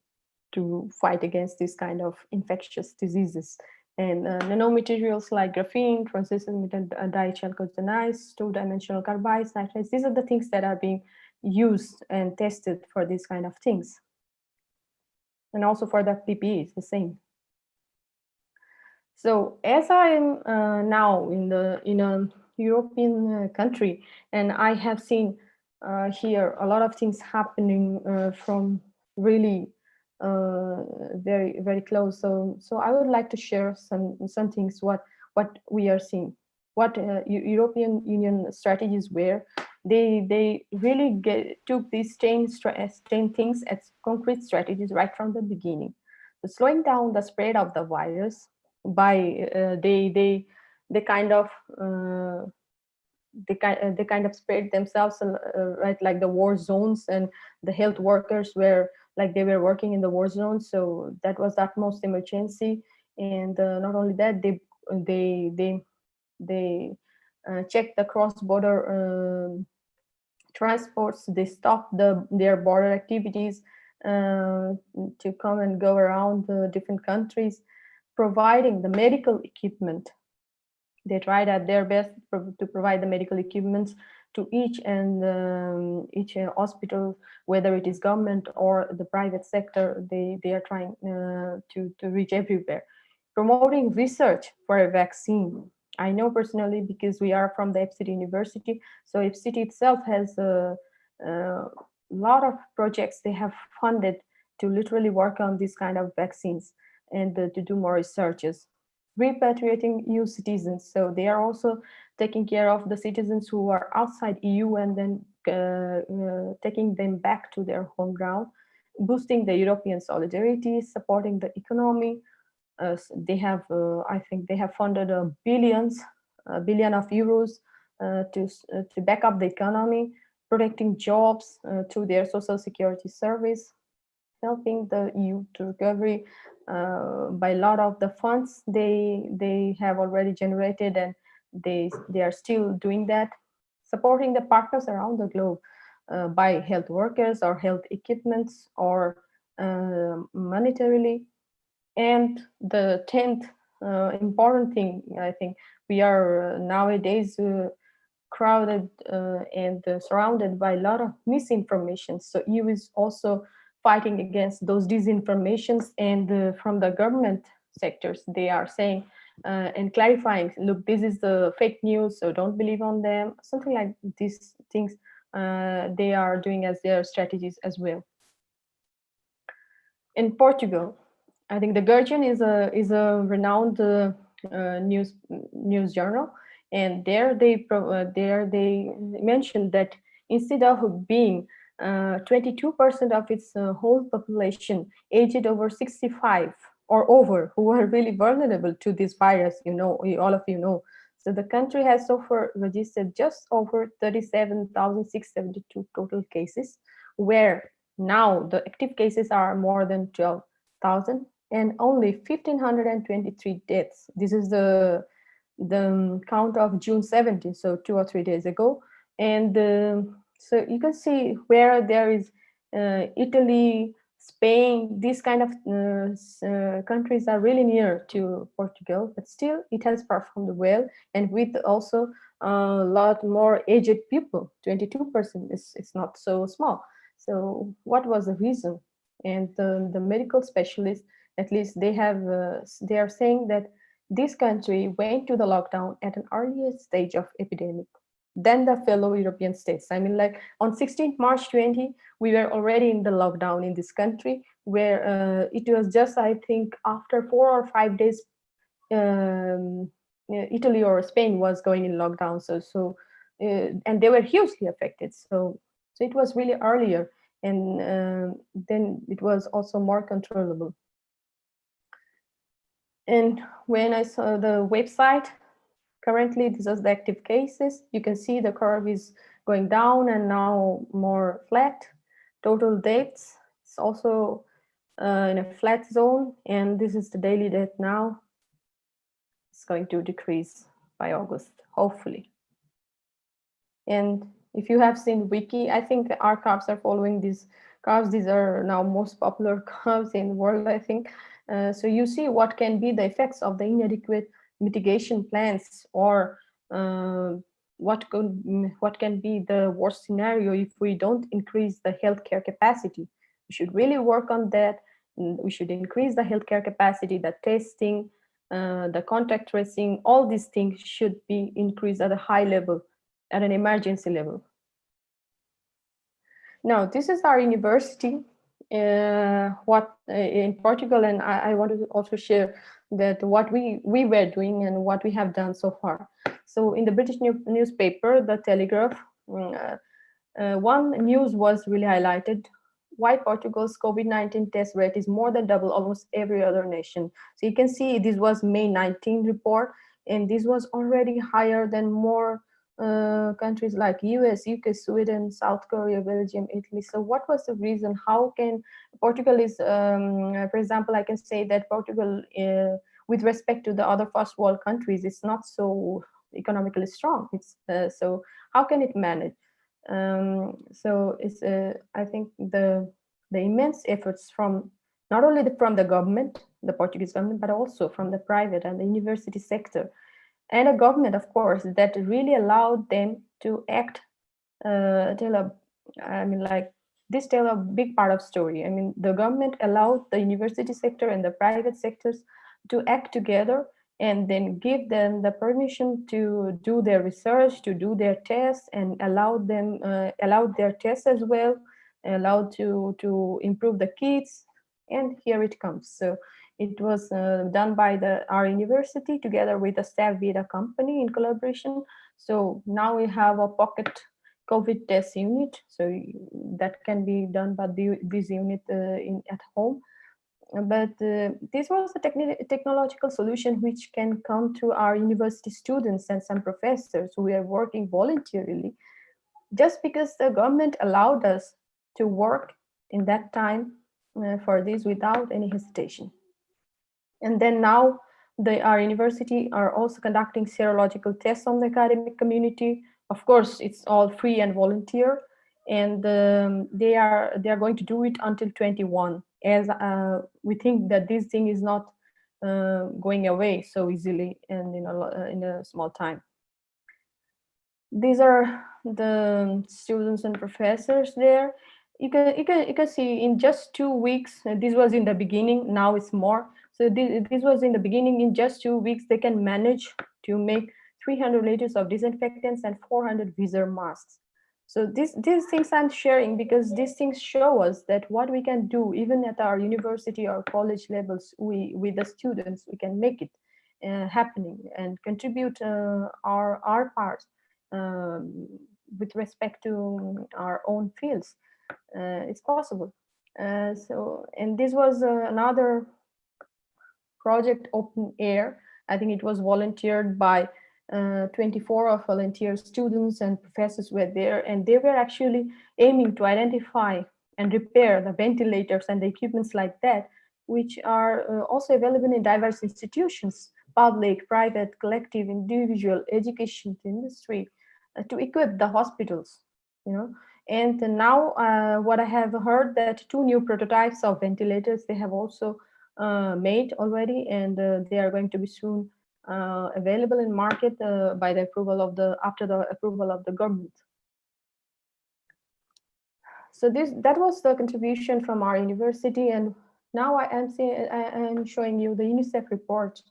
Speaker 5: fight against this kind of infectious diseases. And nanomaterials like graphene, translucent dichalcogenides, two-dimensional carbides, nitrides, these are the things that are being used and tested for these kind of things. And also for the PPE, it's the same. So as I am now in a European country, and I have seen here a lot of things happening from really very, very close. So I would like to share some things what we are seeing, what European Union strategies were. They really took these chain things as concrete strategies right from the beginning. So slowing down the spread of the virus by they kind of they kind of spread themselves right, like the war zones, and the health workers were like they were working in the war zones, so that was the utmost emergency. And not only that, they checked the cross-border transports. They stopped their border activities to come and go around the different countries, providing the medical equipment. They tried at their best to provide the medical equipment to each hospital, whether it is government or the private sector. They are trying to reach everywhere. Promoting research for a vaccine. I know personally because we are from the FCT University. So FCT itself has a lot of projects they have funded to literally work on these kind of vaccines and to do more researches. Repatriating EU citizens, so they are also taking care of the citizens who are outside EU and then taking them back to their home ground, boosting the European solidarity, supporting the economy. They have, I think, they have funded a billion of euros to back up the economy, protecting jobs through their social security service, helping the EU to recovery by a lot of the funds they have already generated, and they are still doing that, supporting the partners around the globe by health workers or health equipments or monetarily. And the 10th important thing, I think, we are nowadays crowded and surrounded by a lot of misinformation. So EU is also fighting against those disinformations, and from the government sectors, they are saying and clarifying, look, this is the fake news, so don't believe on them. Something like these things they are doing as their strategies as well. In Portugal, I think the Guardian is a renowned news journal, and there they mentioned that instead of being 22% of its whole population aged over 65 or over who are really vulnerable to this virus, all of you know. So the country has so far registered just over 37,672 total cases, where now the active cases are more than 12,000 and only 1,523 deaths. This is the count of June 17, so 2 or 3 days ago. And so you can see where there is Italy, Spain, these kind of countries are really near to Portugal, but still it has performed well, and with also a lot more aged people. 22% is not so small. So what was the reason? And the medical specialists, at least they are saying that this country went to the lockdown at an earlier stage of epidemic than the fellow European states. I mean, like on 16th March 20, we were already in the lockdown in this country, where it was just, I think, after 4 or 5 days, Italy or Spain was going in lockdown. And they were hugely affected. So it was really earlier, and then it was also more controllable. And when I saw the website, currently this is the active cases. You can see the curve is going down and now more flat. Total deaths, it's also in a flat zone, and this is the daily death now. It's going to decrease by August, hopefully. And if you have seen Wiki, I think our curves are following these curves. These are now most popular curves in the world, I think. So you see what can be the effects of the inadequate mitigation plans, or what can be the worst scenario if we don't increase the healthcare capacity. We should really work on that. We should increase the healthcare capacity, the testing, the contact tracing. All these things should be increased at a high level, at an emergency level. Now, this is our university in Portugal, and I want to also share that what we were doing and what we have done so far. So in the British newspaper, The Telegraph, one news was really highlighted: why Portugal's COVID-19 test rate is more than double almost every other nation. So you can see this was May 19 report, and this was already higher than more countries like US, UK, Sweden, South Korea, Belgium, Italy. So what was the reason? How can Portugal is, for example, I can say that Portugal, with respect to the other first world countries, is not so economically strong. It's so how can it manage? So it's I think the immense efforts from not only from the government, the Portuguese government, but also from the private and the university sector, and a government, of course, that really allowed them to act, tell a big part of story. I mean, the government allowed the university sector and the private sectors to act together, and then give them the permission to do their research, to do their tests, and allowed their tests as well, allowed to improve the kits, and here it comes. So it was done by our university together with a Staff Vita company in collaboration. So now we have a pocket COVID test unit, so that can be done by this unit at home. But this was a technological solution which can come to our university students and some professors who are working voluntarily, just because the government allowed us to work in that time for this without any hesitation. And then now our university are also conducting serological tests on the academic community. Of course, it's all free and volunteer, and they are going to do it until 21, as we think that this thing is not going away so easily and in a small time. These are the students and professors there. You can see in just 2 weeks, this was in the beginning, now it's more. So this was in the beginning. In just 2 weeks, they can manage to make 300 liters of disinfectants and 400 visor masks. So these things I'm sharing because these things show us that what we can do, even at our university or college levels, with the students, we can make it happening and contribute our part with respect to our own fields. It's possible. And this was another project, Open Air. I think it was volunteered by 24 of volunteer students and professors were there, and they were actually aiming to identify and repair the ventilators and the equipments like that, which are also available in diverse institutions, public, private, collective, individual, education, industry, to equip the hospitals, And now what I have heard that 2 new prototypes of ventilators they have also made already, and they are going to be soon available in market by the approval of after the approval of the government. So that was the contribution from our university, and now I am showing you the UNICEF report,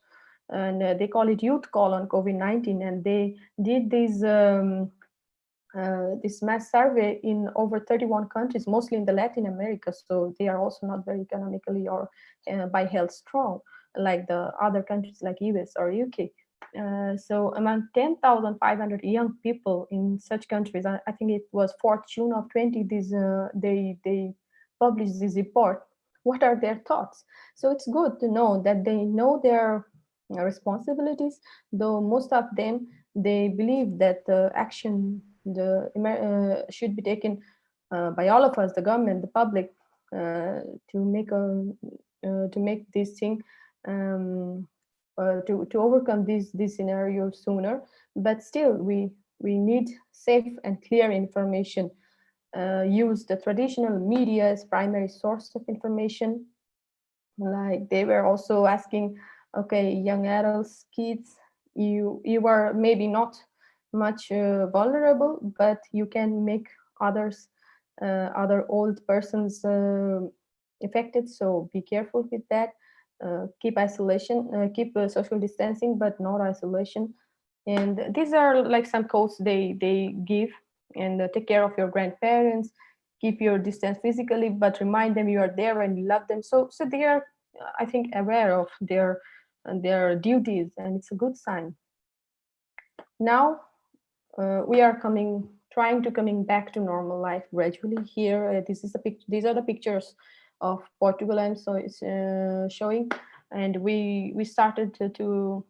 Speaker 5: and they call it Youth Call on COVID-19, and they did this mass survey in over 31 countries, mostly in the Latin America. So they are also not very economically or by health strong like the other countries like US or UK. So among 10,500 young people in such countries, I think it was 4th June of 20, they published this report. What are their thoughts? So it's good to know that they know their responsibilities, though most of them, they believe that action should be taken by all of us, the government, the public, to make this thing to overcome this scenario sooner. But still, we need safe and clear information. Use the traditional media as primary source of information. Like they were also asking, okay, young adults, kids, you are maybe not much vulnerable, but you can make other old persons affected. So be careful with that. Keep isolation, keep social distancing, but not isolation. And these are like some quotes they give. And take care of your grandparents, keep your distance physically, but remind them you are there and you love them. So they are, I think, aware of their duties, and it's a good sign. Now we are trying to coming back to normal life gradually. Here, these are the pictures of Portugal I'm showing, and we started to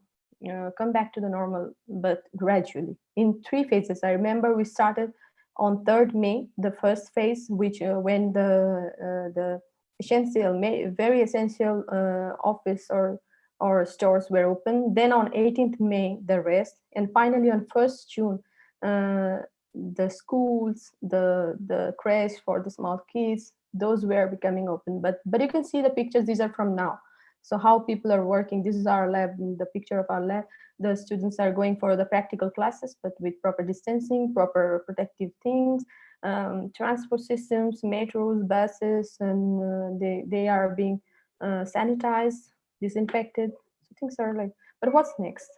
Speaker 5: come back to the normal, but gradually in 3 phases. I remember we started on 3rd May, the first phase, which when the very essential office or stores were open. Then on 18th May, the rest, and finally on 1st June, the schools, the crash for the small kids, those were becoming open. But you can see the pictures, these are from now. So how people are working. This is our lab, the picture of our lab. The students are going for the practical classes, but with proper distancing, proper protective things, transport systems, metros, buses, and they are being sanitized, disinfected. So things are like, but what's next?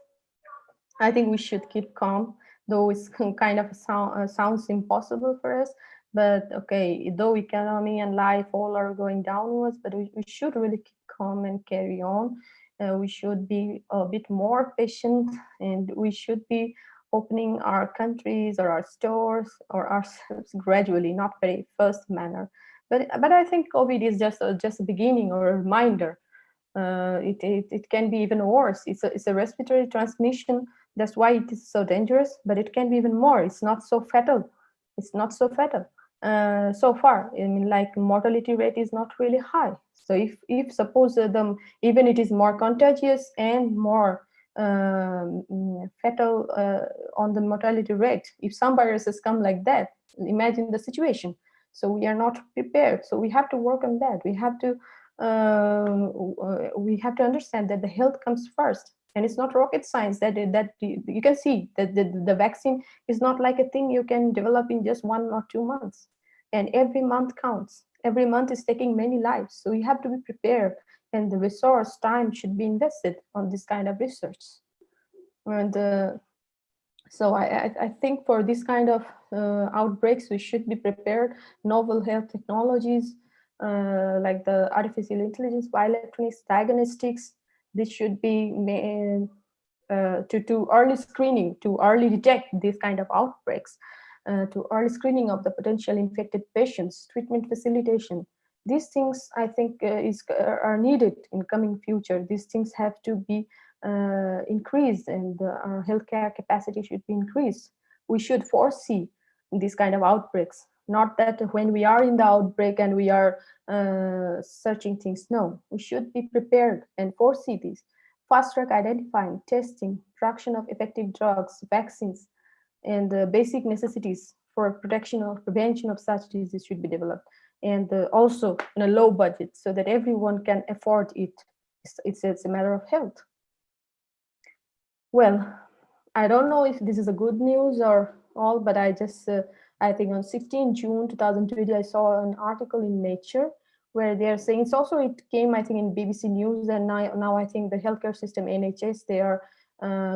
Speaker 5: I think we should keep calm, though it's kind of sounds impossible for us. But okay, though economy and life all are going downwards, but we should really keep calm and carry on. We should be a bit more patient, and we should be opening our countries or our stores or ourselves gradually, not very first manner. But I think COVID is just a beginning or a reminder. It can be even worse. It's a respiratory transmission. That's why it is so dangerous. But it can be even more. It's not so fatal. It's not so fatal so far. I mean, like mortality rate is not really high. So if suppose even it is more contagious and more fatal on the mortality rate, if some viruses come like that, imagine the situation. So we are not prepared. So we have to work on that. We have to understand that the health comes first, and it's not rocket science. That you can see that the vaccine is not like a thing you can develop in just 1 or 2 months, and every month counts. Every month is taking many lives, so you have to be prepared, and the resource time should be invested on this kind of research. And so I think for this kind of outbreaks, we should be prepared. Novel health technologies like the artificial intelligence, bioelectronics, diagnostics, this should be to early screening, to early detect these kind of outbreaks, to early screening of the potential infected patients, treatment facilitation. These things I think are needed in coming future. These things have to be increased, and our healthcare capacity should be increased. We should foresee these kind of outbreaks, not that when we are in the outbreak and we are searching things. No, we should be prepared and foresee this. Fast track identifying, testing, production of effective drugs, vaccines, and basic necessities for protection or prevention of such diseases should be developed, and also in a low budget so that everyone can afford it. It's a matter of health. Well, I don't know if this is a good news or all, but I just, I think on 16 June 2020, I saw an article in Nature where they're saying, it's also, it came, I think, in BBC News, and now I think the healthcare system, NHS, they are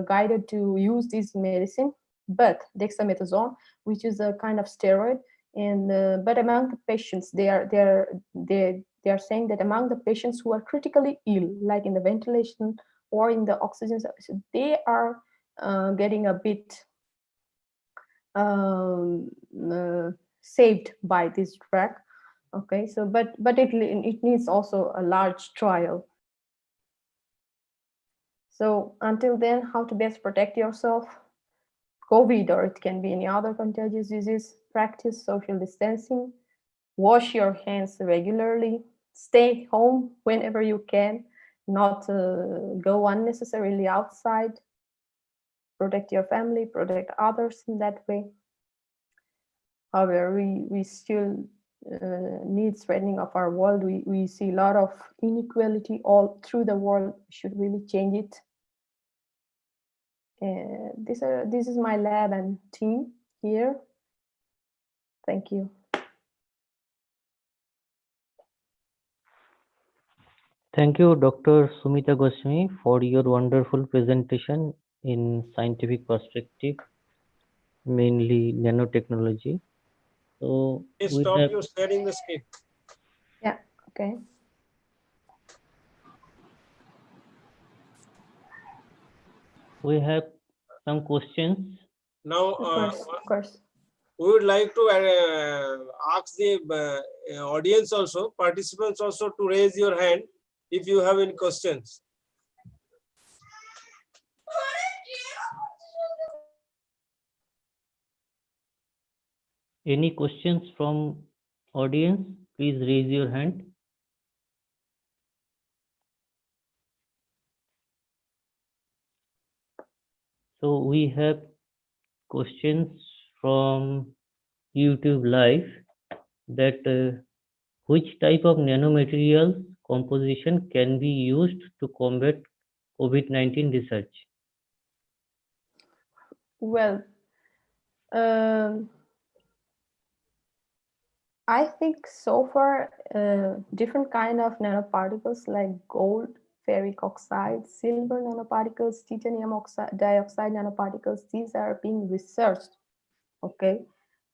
Speaker 5: guided to use this medicine, but dexamethasone, which is a kind of steroid, and but among the patients, they are saying that among the patients who are critically ill, like in the ventilation or in the oxygen, they are getting a bit saved by this drug. Okay, so but it needs also a large trial. So until then, how to best protect yourself? COVID, or it can be any other contagious disease. Practice social distancing. Wash your hands regularly. Stay home whenever you can. Not go unnecessarily outside. Protect your family, protect others in that way. However, we still need strengthening of our world. We see a lot of inequality all through the world. We should really change it. This is my lab and team here. Thank you.
Speaker 4: Thank you, Dr. Sumita Goswami, for your wonderful presentation in scientific perspective, mainly nanotechnology. So
Speaker 3: Please stop you sharing the screen.
Speaker 5: Yeah, okay.
Speaker 4: We have some questions.
Speaker 3: Now,
Speaker 5: Of course.
Speaker 3: we would like to ask the audience also, participants also, to raise your hand if you have any questions.
Speaker 4: Any questions from audience? Please raise your hand. So we have questions from YouTube Live that which type of nanomaterials composition can be used to combat COVID-19 research?
Speaker 5: Well, I think so far different kind of nanoparticles like gold, ferric oxide, silver nanoparticles, titanium dioxide nanoparticles, these are being researched. Okay.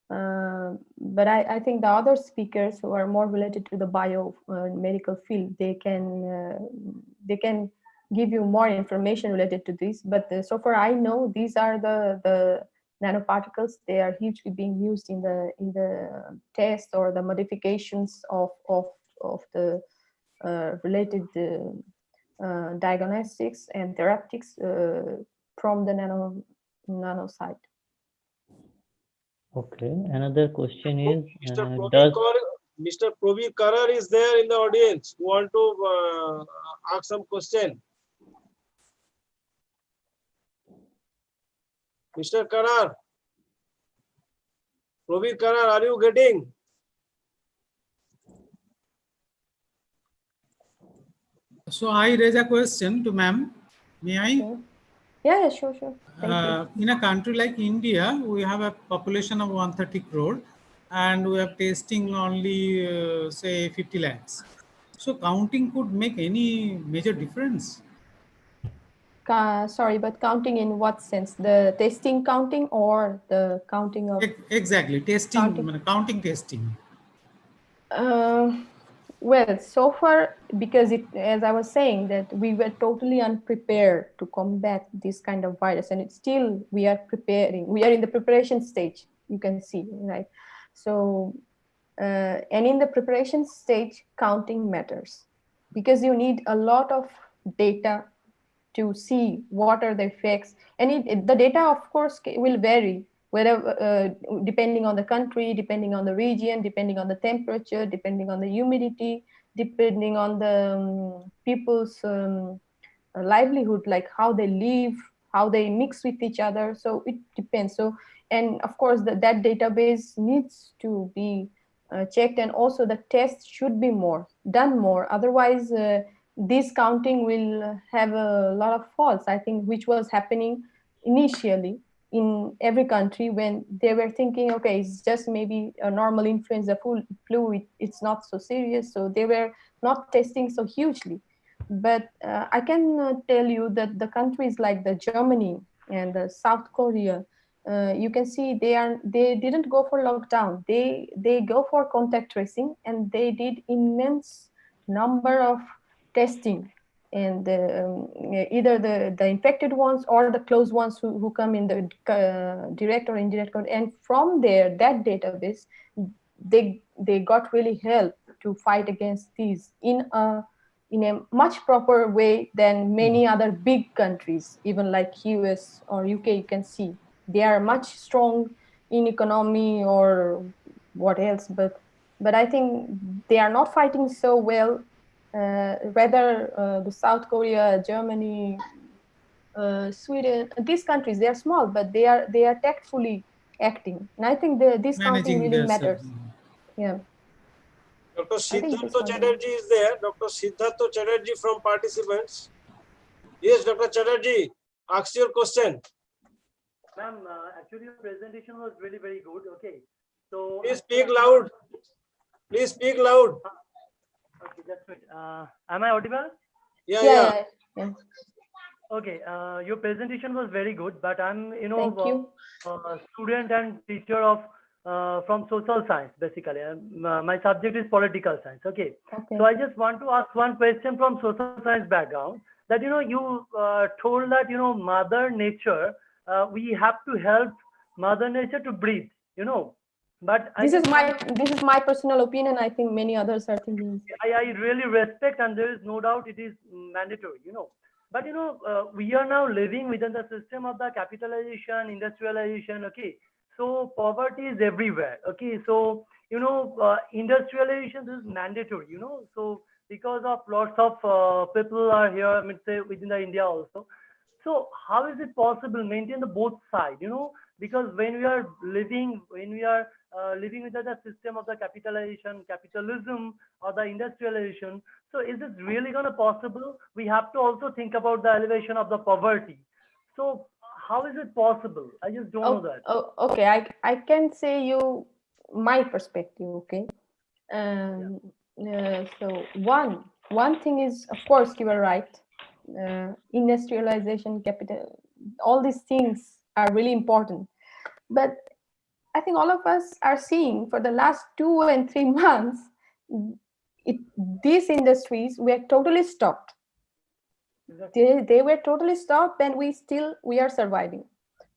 Speaker 5: But I think the other speakers who are more related to the biomedical field, they can give you more information related to this. But so far I know these are the nanoparticles. They are hugely being used in the test or the modifications of the related diagnostics and therapeutics from the nano side.
Speaker 4: Okay. Another question is,
Speaker 3: Mr. Probir Karar is there in the audience who want to ask some question. Mr. Karar, Probir Karar, are you getting?
Speaker 2: So I raise a question to ma'am. May I?
Speaker 5: Okay. Yeah, sure. Thank you.
Speaker 2: In a country like India, we have a population of 130 crore and we are testing only say 50 lakhs. So counting could make any major difference?
Speaker 5: Sorry, but counting in what sense? The testing counting or the counting of?
Speaker 2: Exactly, testing, counting testing.
Speaker 5: Well, so far, because as I was saying, that we were totally unprepared to combat this kind of virus, and it's still we are preparing. We are in the preparation stage. You can see, right? So, and in the preparation stage, counting matters because you need a lot of data to see what are the effects. And the data, of course, will vary, whether depending on the country, depending on the region, depending on the temperature, depending on the humidity, depending on the people's livelihood, like how they live, how they mix with each other. So it depends. So, and of course, that database needs to be checked, and also the tests should be done more. Otherwise, this counting will have a lot of faults, I think, which was happening initially in every country when they were thinking, okay, it's just maybe a normal influenza flu, it's not so serious. So they were not testing so hugely. But I can tell you that the countries like the Germany and the South Korea, you can see they didn't go for lockdown. They go for contact tracing, and they did immense number of testing, and either the infected ones or the close ones who come in the direct or indirect contact. And from there, that database, they got really help to fight against these in a much proper way than many other big countries, even like US or UK. You can see they are much strong in economy or what else, but I think they are not fighting so well. Rather, the South Korea, Germany, Sweden, these countries, they are small, but they are tactfully acting, and I think this counting
Speaker 2: Managing
Speaker 5: really
Speaker 2: the
Speaker 5: matters. Yeah,
Speaker 3: Dr.
Speaker 5: I think this
Speaker 3: Siddhartha
Speaker 5: counting.
Speaker 3: Chatterjee is there. Dr. Siddhartha Chatterjee from participants. Yes, Dr. Chatterjee, ask your question.
Speaker 6: Ma'am, actually your presentation was really very good. Okay, so
Speaker 3: Please speak loud. Please speak loud.
Speaker 6: okay, that's good. Am I audible?
Speaker 3: Yeah.
Speaker 6: Okay, your presentation was very good, but I'm
Speaker 5: Thank you.
Speaker 6: student and teacher of from social science basically. My subject is political science. Okay,
Speaker 5: Okay.
Speaker 6: so I just want to ask one question from social science background. That you told that Mother Nature, we have to help Mother Nature to breathe. But
Speaker 5: This is my personal opinion. I think many others are thinking.
Speaker 6: I really respect, and there is no doubt it is mandatory. But we are now living within the system of the capitalization, industrialization. Okay, so poverty is everywhere. Okay, so industrialization is mandatory. So because of lots of people are here, I mean, say within the India also. So how is it possible maintain the both side? Because when we are living within the system of the capitalism or the industrialization, so is it really going to possible? We have to also think about the elevation of the poverty. So how is it possible? I just don't know that.
Speaker 5: Okay, I can say you my perspective. Okay, so one thing is, of course, you are right. Industrialization, capital, all these things are really important. But I think all of us are seeing for the last 2 and 3 months, these industries were totally stopped. Exactly. They were totally stopped, and we are surviving.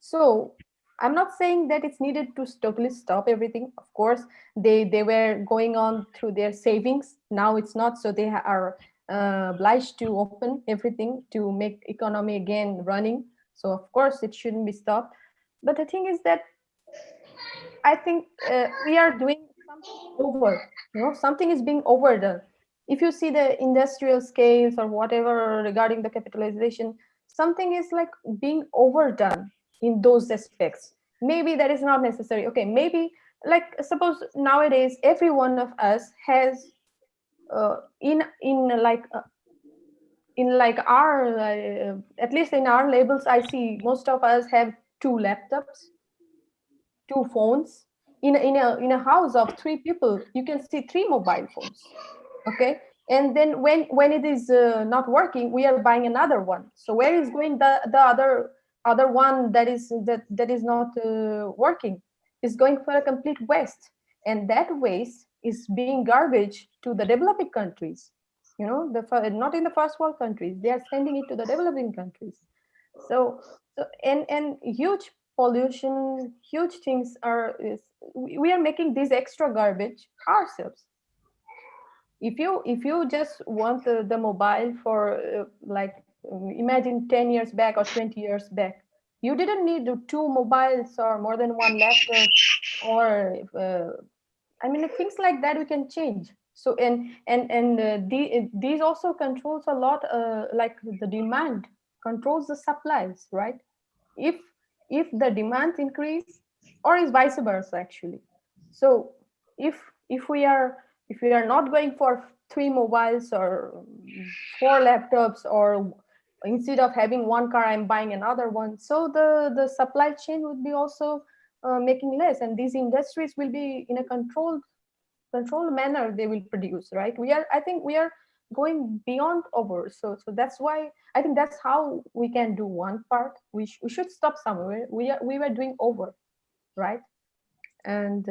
Speaker 5: So I'm not saying that it's needed to totally stop everything. Of course, they were going on through their savings. Now it's not, so they are obliged to open everything to make economy again running. So of course it shouldn't be stopped. But the thing is that I think we are doing something over. Something is being overdone. If you see the industrial scales or whatever regarding the capitalization, something is like being overdone in those aspects. Maybe that is not necessary. Okay, maybe like suppose nowadays every one of us has in our at least in our labels, I see most of us have 2 laptops, 2 phones. In a house of 3 people, you can see 3 mobile phones. Okay, and then when it is not working, we are buying another one. So where is going the other one that is not working? Is going for a complete waste, and that waste is being garbage to the developing countries. Not in the first world countries, they are sending it to the developing countries. So and huge pollution, huge things we are making this extra garbage ourselves. If you just want the mobile for imagine 10 years back or 20 years back, you didn't need 2 mobiles or more than 1 laptop, or I mean, things like that we can change. So these also controls a lot, like the demand controls the supplies, right? If the demands increase, or is vice versa actually. So if we are not going for 3 mobiles or 4 laptops, or instead of having 1 car I'm buying another one, so the supply chain would be also making less, and these industries will be in a controlled manner they will produce, right? I think we are going beyond over. So that's why I think that's how we can do one part. We should stop somewhere. We were doing over, right? And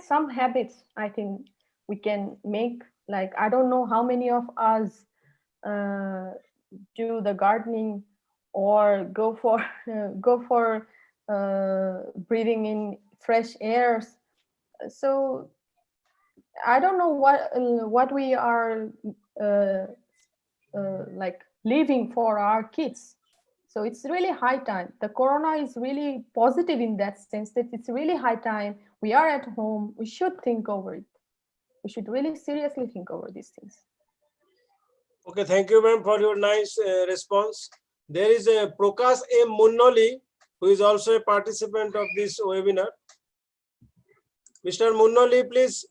Speaker 5: some habits I think we can make, like I don't know how many of us do the gardening or go for breathing in fresh airs. So I don't know what we are like leaving for our kids. So it's really high time. The corona is really positive in that sense, that it's really high time. We are at home. We should think over it. We should really seriously think over these things.
Speaker 3: Okay, thank you, ma'am, for your nice response. There is a Prakash M. Munnoli, who is also a participant of this webinar. Mr. Munnoli, please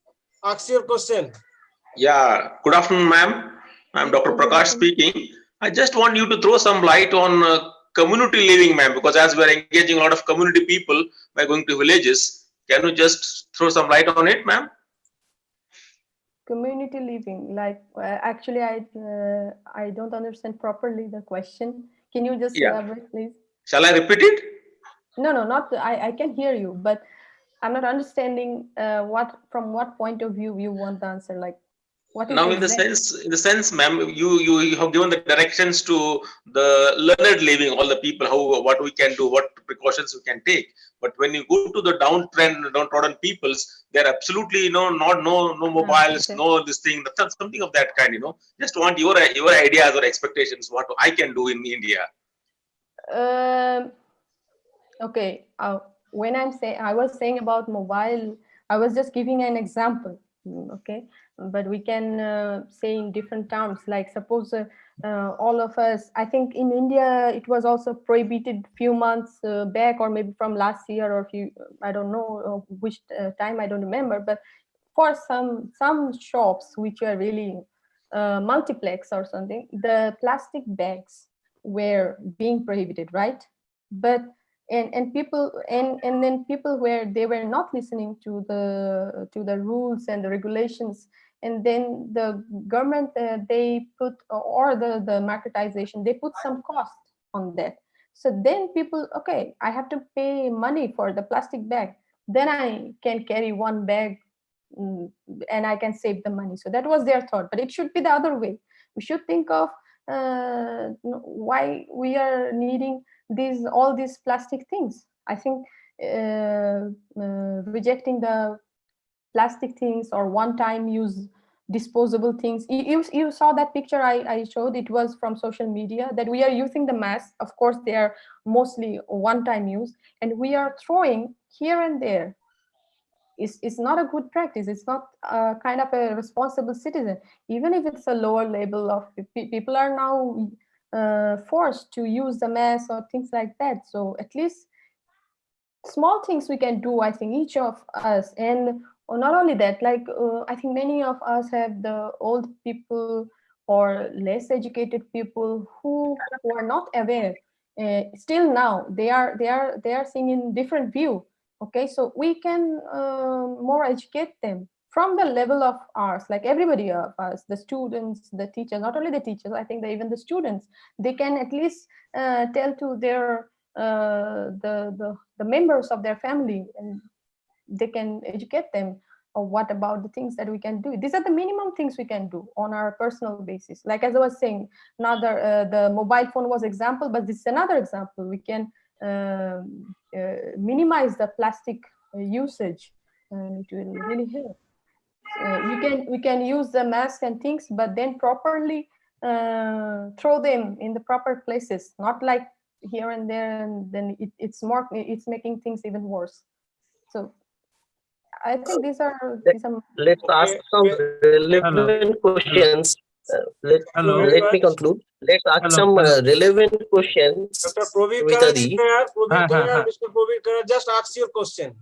Speaker 3: ask your question.
Speaker 7: Yeah, good afternoon, ma'am. I'm Dr. Prakash speaking. I just want you to throw some light on community living, ma'am, because as we're engaging a lot of community people by going to villages, can you just throw some light on it, ma'am?
Speaker 5: Community living, like actually I don't understand properly the question. Can you just elaborate, please?
Speaker 7: Shall I repeat it?
Speaker 5: No, not I can hear you, but I'm not understanding from what point of view you want the answer. Like, what is
Speaker 7: now in the sense, ma'am, you have given the directions to the learned living, all the people, what we can do, what precautions we can take. But when you go to the downtrodden peoples, they're absolutely no mobiles,
Speaker 5: okay.
Speaker 7: no this thing, that's something of that kind. Just want your ideas or expectations what I can do in India.
Speaker 5: Okay. When I was saying about mobile, I was just giving an example. Okay, but we can say in different terms. Like suppose all of us, I think in India it was also prohibited few months back, or maybe from last year, or I don't know which time, I don't remember. But for some shops which were really multiplex or something, the plastic bags were being prohibited, right? But and people and then people where they were not listening to the rules and the regulations, and then the government they put, or the marketization, they put some cost on that. So then people, okay, I have to pay money for the plastic bag, then I can carry one bag and I can save the money. So that was their thought, but it should be the other way. We should think of why we are needing all these plastic things. I think rejecting the plastic things or one-time use disposable things. You saw that picture I showed. It was from social media, that we are using the masks. Of course, they are mostly one-time use, and we are throwing here and there. It's not a good practice. It's not kind of a responsible citizen. Even if it's a lower level of people are now forced to use the mask or things like that. So at least small things we can do, I think, each of us. And not only that, like I think many of us have the old people or less educated people who are not aware. Still now they are seeing in different view. Okay, so we can more educate them from the level of ours, like everybody of us, the students, the teachers, not only the teachers, I think that even the students, they can at least tell to their the members of their family, and they can educate them of what about the things that we can do. These are the minimum things we can do on our personal basis. Like as I was saying, the mobile phone was example, but this is another example. We can minimize the plastic usage, and it will really help. We can use the mask and things, but then properly throw them in the proper places, not like here and there, and then it's making things even worse. So I think these are
Speaker 1: Let's ask
Speaker 3: Okay,
Speaker 1: some
Speaker 3: okay.
Speaker 1: relevant
Speaker 8: Hello,
Speaker 1: questions.
Speaker 8: hello,
Speaker 3: Thank you
Speaker 8: hello,
Speaker 3: very
Speaker 1: Let me
Speaker 3: much.
Speaker 1: conclude. Let's ask
Speaker 8: hello,
Speaker 1: some
Speaker 8: hello.
Speaker 1: relevant questions,
Speaker 3: Dr. Praveen
Speaker 1: Sumita
Speaker 3: Karan is
Speaker 1: Di.
Speaker 3: there. Praveen
Speaker 8: Ha, ha,
Speaker 3: Karan,
Speaker 8: ha.
Speaker 3: Mr. Praveen Karan, just ask your question.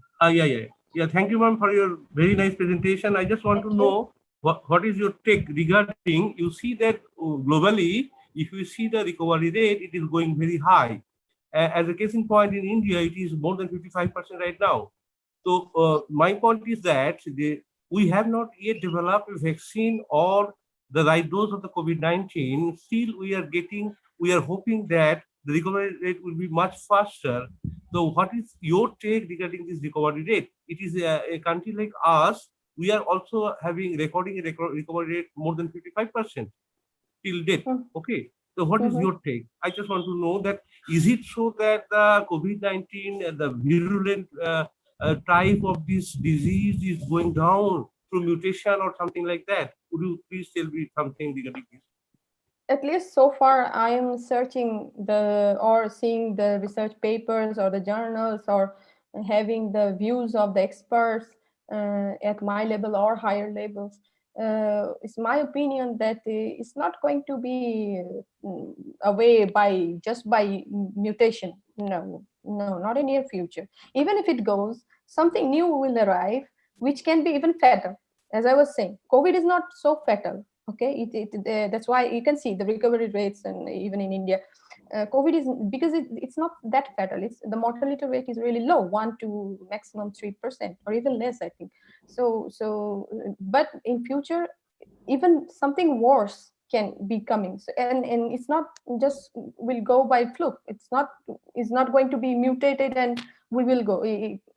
Speaker 8: Yeah. Thank you, ma'am, for your very nice presentation. I just want to
Speaker 5: Thank you.
Speaker 8: know what is your take regarding, you see that globally, if you see the recovery rate, it is going very high. As a case in point, in India, it is more than 55% right now. So my point is that we have not yet developed a vaccine or the right dose of the COVID-19. Still, we are hoping that the recovery rate will be much faster. So what is your take regarding this recovery rate? It is a country like us, we are also recording a recovery rate more than 55% till date.
Speaker 5: Mm.
Speaker 8: Okay. So what is
Speaker 5: Mhm.
Speaker 8: your take? I just want to know that, is it so that the COVID-19, the virulent type of this disease is going down through mutation or something like that? Would you please tell me something regarding this?
Speaker 5: At least so far, I am searching or seeing the research papers or the journals, or having the views of the experts at my level or higher levels. It's my opinion that it's not going to be away by mutation. No, not in near future. Even if it goes, something new will arrive, which can be even fatal. As I was saying, COVID is not so fatal. Okay, that's why you can see the recovery rates, and even in India, COVID is because it's not that fatal. It's the mortality rate is really low, 1 to maximum 3%, or even less, I think. But in future, even something worse can be coming. So, and it's not just will go by fluke. It's not going to be mutated and we will go.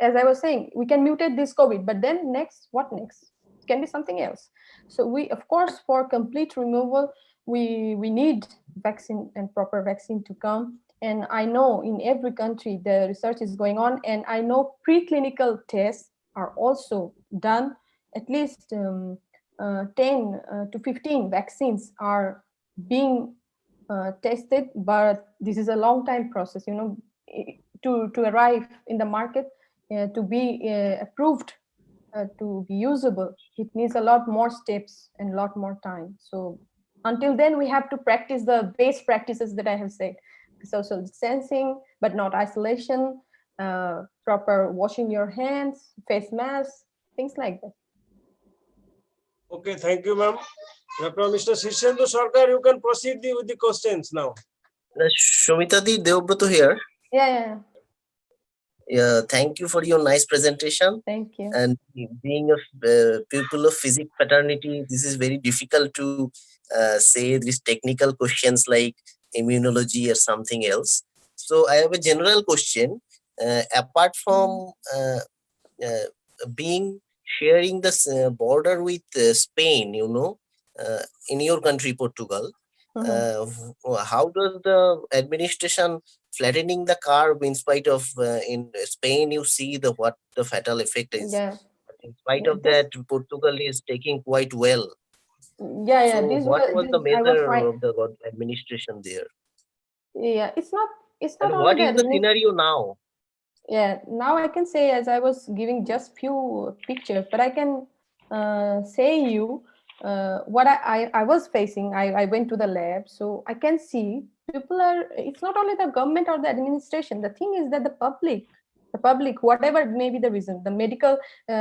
Speaker 5: As I was saying, we can mutate this COVID, but then next, what next? It can be something else. So we, of course, for complete removal, we need vaccine and proper vaccine to come. And I know in every country the research is going on, and I know preclinical tests are also done. At least 10 to 15 vaccines are being tested, but this is a long time process, to arrive in the market, to be approved, to be usable. It needs a lot more steps and a lot more time. So until then, we have to practice the base practices that I have said: social distancing, but not isolation, proper washing your hands, face masks, things like that.
Speaker 3: Okay, thank you, ma'am. Mr. Shishendu Sarkar, you can proceed with the questions now.
Speaker 1: Sumita Di, Devbroto here.
Speaker 5: Yeah.
Speaker 1: Yeah, thank you for your nice presentation.
Speaker 5: Thank you.
Speaker 1: And being a pupil of physics fraternity, this is very difficult to say these technical questions like immunology or something else. So I have a general question. Apart from being sharing the border with Spain, in your country, Portugal, how does the administration flattening the curve in spite of in Spain you see what the fatal effect is.
Speaker 5: Yeah.
Speaker 1: In spite of that, Portugal is taking quite well.
Speaker 5: Yeah.
Speaker 1: So what was the
Speaker 5: I was
Speaker 1: measure
Speaker 5: right.
Speaker 1: of the administration there?
Speaker 5: Yeah, it's not
Speaker 1: And
Speaker 5: only
Speaker 1: what is the
Speaker 5: that.
Speaker 1: scenario now?
Speaker 5: Yeah, now I can say, as I was giving just few pictures, but I can say you what I was facing. I went to the lab, so I can see people are. It's not only the government or the administration. The thing is that the public, whatever may be the reason, the medical,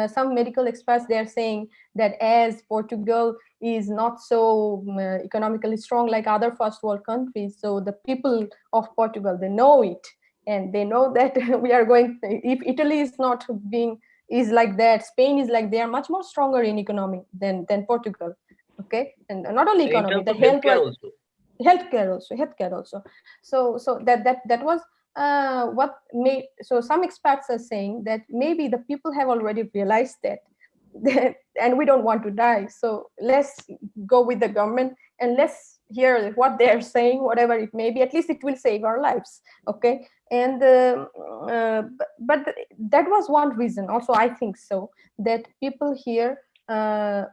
Speaker 5: some medical experts, they are saying that as Portugal is not so economically strong like other first world countries, so the people of Portugal, they know it, and they know that we are going, if Italy is like that, Spain is like, they are much more stronger in economy than Portugal. Okay, and not only
Speaker 1: In
Speaker 5: economy,
Speaker 1: terms
Speaker 5: the
Speaker 1: of healthcare also.
Speaker 5: healthcare also. So that was what made. So some experts are saying that maybe the people have already realized that and we don't want to die, so let's go with the government and let's hear what they're saying, whatever it may be. At least it will save our lives. Okay, and but that was one reason also, I think, so that people here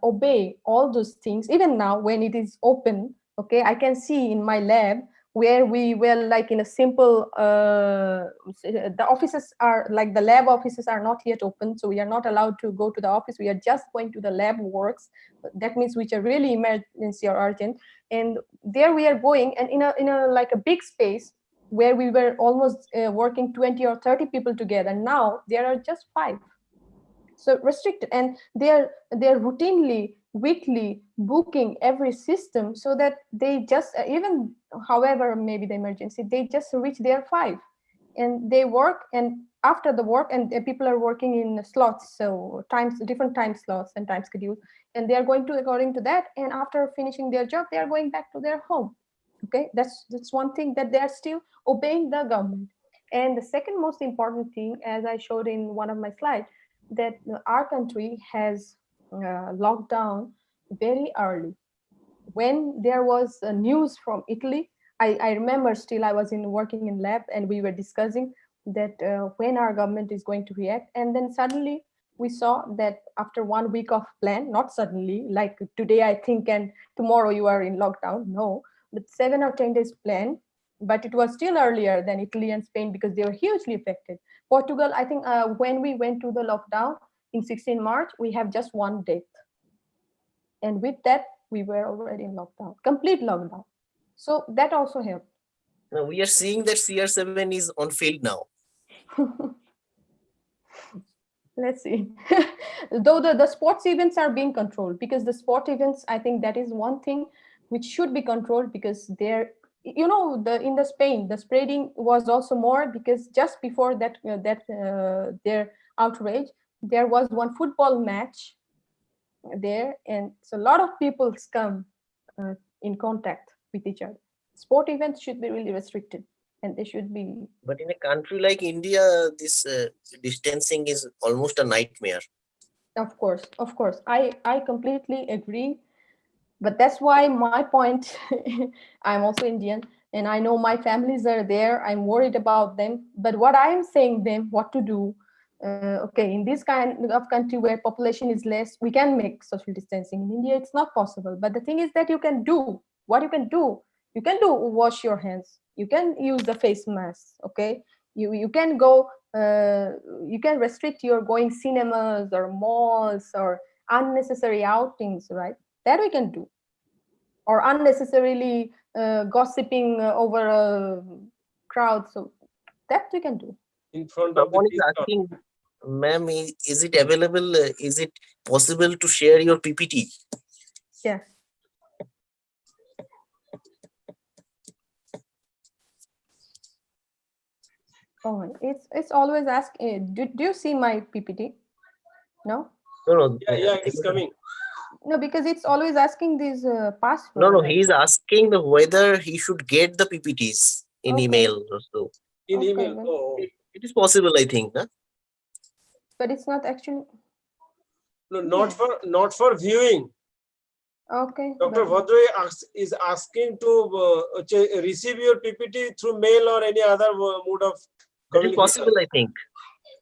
Speaker 5: obey all those things. Even now when it is open, Okay, I can see in my lab where we were like in a simple, the offices are like the lab offices are not yet open. So we are not allowed to go to the office. We are just going to the lab works. That means which are really emergency or urgent. And there we are going, and in a like a big space where we were almost working 20 or 30 people together. Now there are just 5. So restricted, and they're routinely weekly booking every system so that they just even however maybe the emergency, they just reach their 5 and they work, and after the work, and people are working in slots, so times, different time slots and time schedule, and they are going to according to that, and after finishing their job they are going back to their home. Okay, that's one thing, that they are still obeying the government. And the second most important thing, as I showed in one of my slides, that our country has locked down very early. When there was news from Italy, I remember still I was working in lab, and we were discussing that when our government is going to react, and then suddenly we saw that after 1 week of plan, not suddenly like today I think and tomorrow you are in lockdown, no, but 7 or 10 days plan, but it was still earlier than Italy and Spain because they were hugely affected. Portugal, I think when we went to the lockdown in 16 March, we have just 1 death. And with that, we were already in lockdown, complete lockdown. So that also helped.
Speaker 1: Now we are seeing that CR7 is on field now.
Speaker 5: Let's see. Though the sports events are being controlled, because the sport events, I think that is one thing which should be controlled, because they're, you know, in the Spain, the spreading was also more because just before that, their outrage, there was one football match there, and so a lot of people come in contact with each other. Sport events should be really restricted, and they should be.
Speaker 1: But in a country like India, this distancing is almost a nightmare.
Speaker 5: Of course, I completely agree. But that's why my point, I'm also Indian, and I know my families are there. I'm worried about them. But what I am saying them what to do, okay, in this kind of country where population is less, we can make social distancing. In India, it's not possible. But the thing is that you can do what you can do. You can do wash your hands. You can use the face mask. Okay, you can go. You can restrict your going cinemas or malls or unnecessary outings, right? That we can do. Or unnecessarily gossiping over a crowd. So that we can do.
Speaker 3: In front of the
Speaker 1: Someone is
Speaker 3: tea stall.
Speaker 1: asking, ma'am, is it available? Is it possible to share your PPT?
Speaker 5: Yeah. Oh, it's always ask. Do you see my PPT? No.
Speaker 1: No,
Speaker 3: Yeah, it's coming.
Speaker 5: No, because it's always asking this password.
Speaker 1: No, he's asking whether he should get the PPTs in
Speaker 5: Okay.
Speaker 1: email or so.
Speaker 3: In
Speaker 5: Okay,
Speaker 3: email.
Speaker 5: well.
Speaker 3: Oh,
Speaker 1: It is possible, I think. Huh?
Speaker 5: But it's not actually.
Speaker 3: no, not for viewing.
Speaker 5: Okay.
Speaker 3: Dr.
Speaker 5: but-
Speaker 3: Bhadre is asking to receive your PPT through mail or any other mode of
Speaker 1: That is
Speaker 3: communication.
Speaker 1: possible, I think.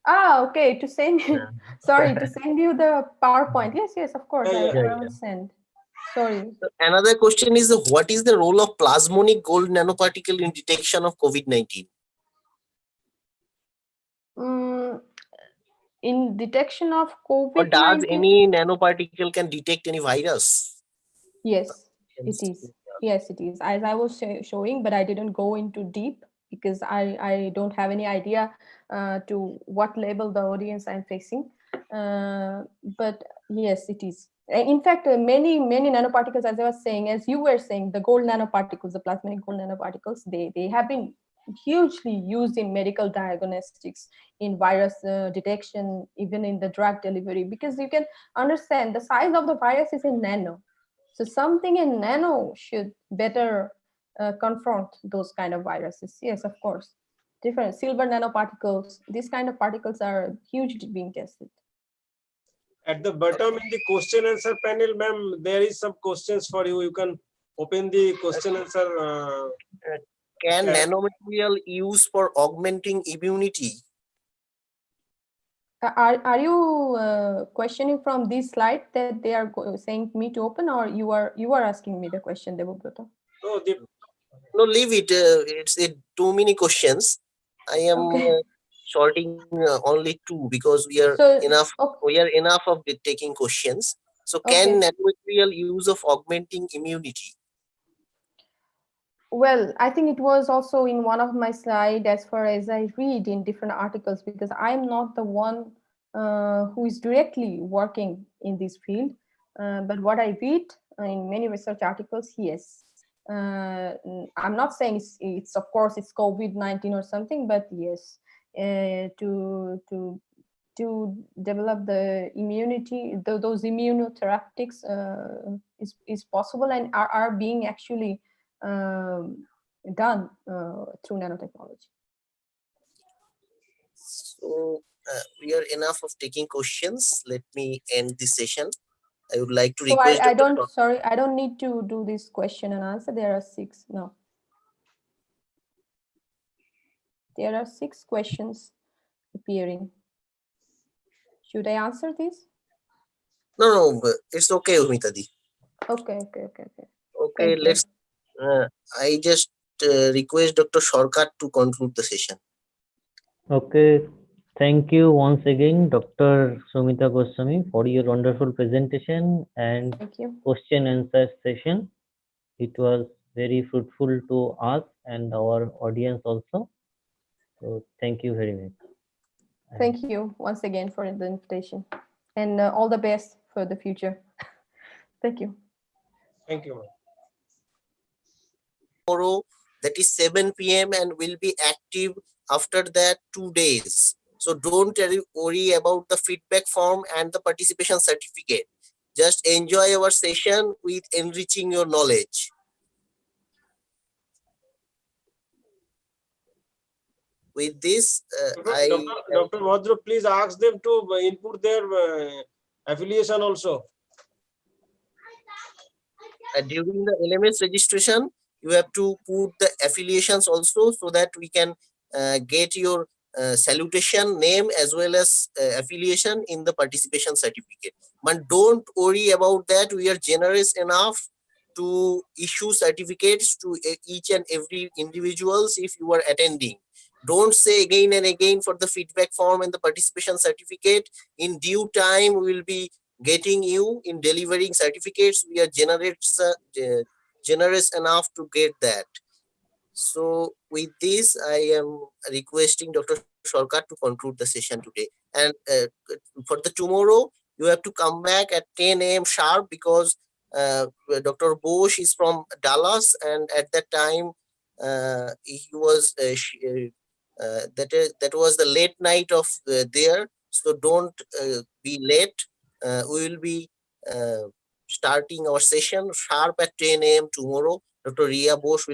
Speaker 5: Okay, to send you.
Speaker 1: Yeah.
Speaker 5: Sorry, to send you the PowerPoint. Yes, of course.
Speaker 3: Yeah,
Speaker 5: I
Speaker 1: yeah.
Speaker 5: will send. Sorry.
Speaker 1: So another question is, what is the role of plasmonic gold nanoparticle in detection of COVID-19?
Speaker 5: In detection of
Speaker 1: Or
Speaker 5: COVID-19.
Speaker 1: does any nanoparticle can detect any virus?
Speaker 5: Yes, it is. Yes, it is. As I was showing, but I didn't go into deep because I don't have any idea to what level the audience I'm facing. But yes, it is. In fact, many nanoparticles, as I was saying, as you were saying, the gold nanoparticles, the plasmonic gold nanoparticles, they have been hugely used in medical diagnostics, in virus detection, even in the drug delivery, because you can understand the size of the virus is in nano. So something in nano should better confront those kind of viruses. Yes, of course. Different silver nanoparticles, these kind of particles are hugely being tested.
Speaker 3: At the bottom in the question answer panel, ma'am, there is some questions for you. You can open the question answer.
Speaker 1: Can
Speaker 3: Yeah.
Speaker 1: nanomaterial use for augmenting immunity?
Speaker 5: Are you questioning from this slide that they are saying me to open, or you are asking me the question, Debabrata?
Speaker 3: No, the,
Speaker 1: No, leave it. It's too many questions. I am
Speaker 5: Okay.
Speaker 1: shorting only two because we are
Speaker 5: So,
Speaker 1: enough.
Speaker 5: okay.
Speaker 1: We are enough of taking questions. So, can
Speaker 5: Okay.
Speaker 1: nanomaterial use of augmenting immunity?
Speaker 5: Well, I think it was also in one of my slides as far as I read in different articles, because I'm not the one who is directly working in this field. But what I read in many research articles, yes. I'm not saying it's of course it's COVID-19 or something, but yes, to develop the immunity, those immunotherapeutics is possible and are being actually done through nanotechnology.
Speaker 1: So, we are enough of taking questions. Let me end this session. I would like to
Speaker 5: So
Speaker 1: request
Speaker 5: I
Speaker 1: Dr.
Speaker 5: don't, sorry, I don't need to do this question and answer. There are 6. No. There are 6 questions appearing. Should I answer this?
Speaker 1: No, but it's okay, Umitadi.
Speaker 5: Okay.
Speaker 1: Okay,
Speaker 5: Thank you.
Speaker 1: let's. I just request Dr. Sarkar to conclude the session.
Speaker 4: Okay, thank you once again, Dr. Sumita Goswami, for your wonderful presentation and
Speaker 5: Thank you.
Speaker 4: question answer session. It was very fruitful to us and our audience also. So thank you very much.
Speaker 5: Thank you once again for the invitation, and all the best for the future. Thank you.
Speaker 3: thank you, ma'am.
Speaker 1: Tomorrow, that is 7 p.m. and will be active after that 2 days. So don't worry about the feedback form and the participation certificate. Just enjoy our session with enriching your knowledge. With this,
Speaker 3: Dr. Bhadra, please ask them to input their affiliation also.
Speaker 1: during the LMS registration, you have to put the affiliations also so that we can get your salutation name as well as affiliation in the participation certificate. But don't worry about that. We are generous enough to issue certificates to each and every individuals if you are attending. Don't say again and again for the feedback form and the participation certificate. In due time, we will be getting you in delivering certificates. We are generous enough to get that. So with this, I am requesting Dr. Sarkar to conclude the session today. And for the tomorrow, you have to come back at 10 a.m. sharp because Dr. Bosch is from Dallas, and at that time he was that was the late night of there. So don't be late. We will be starting our session sharp at 10 a.m. tomorrow. Dr. Ria Bosch will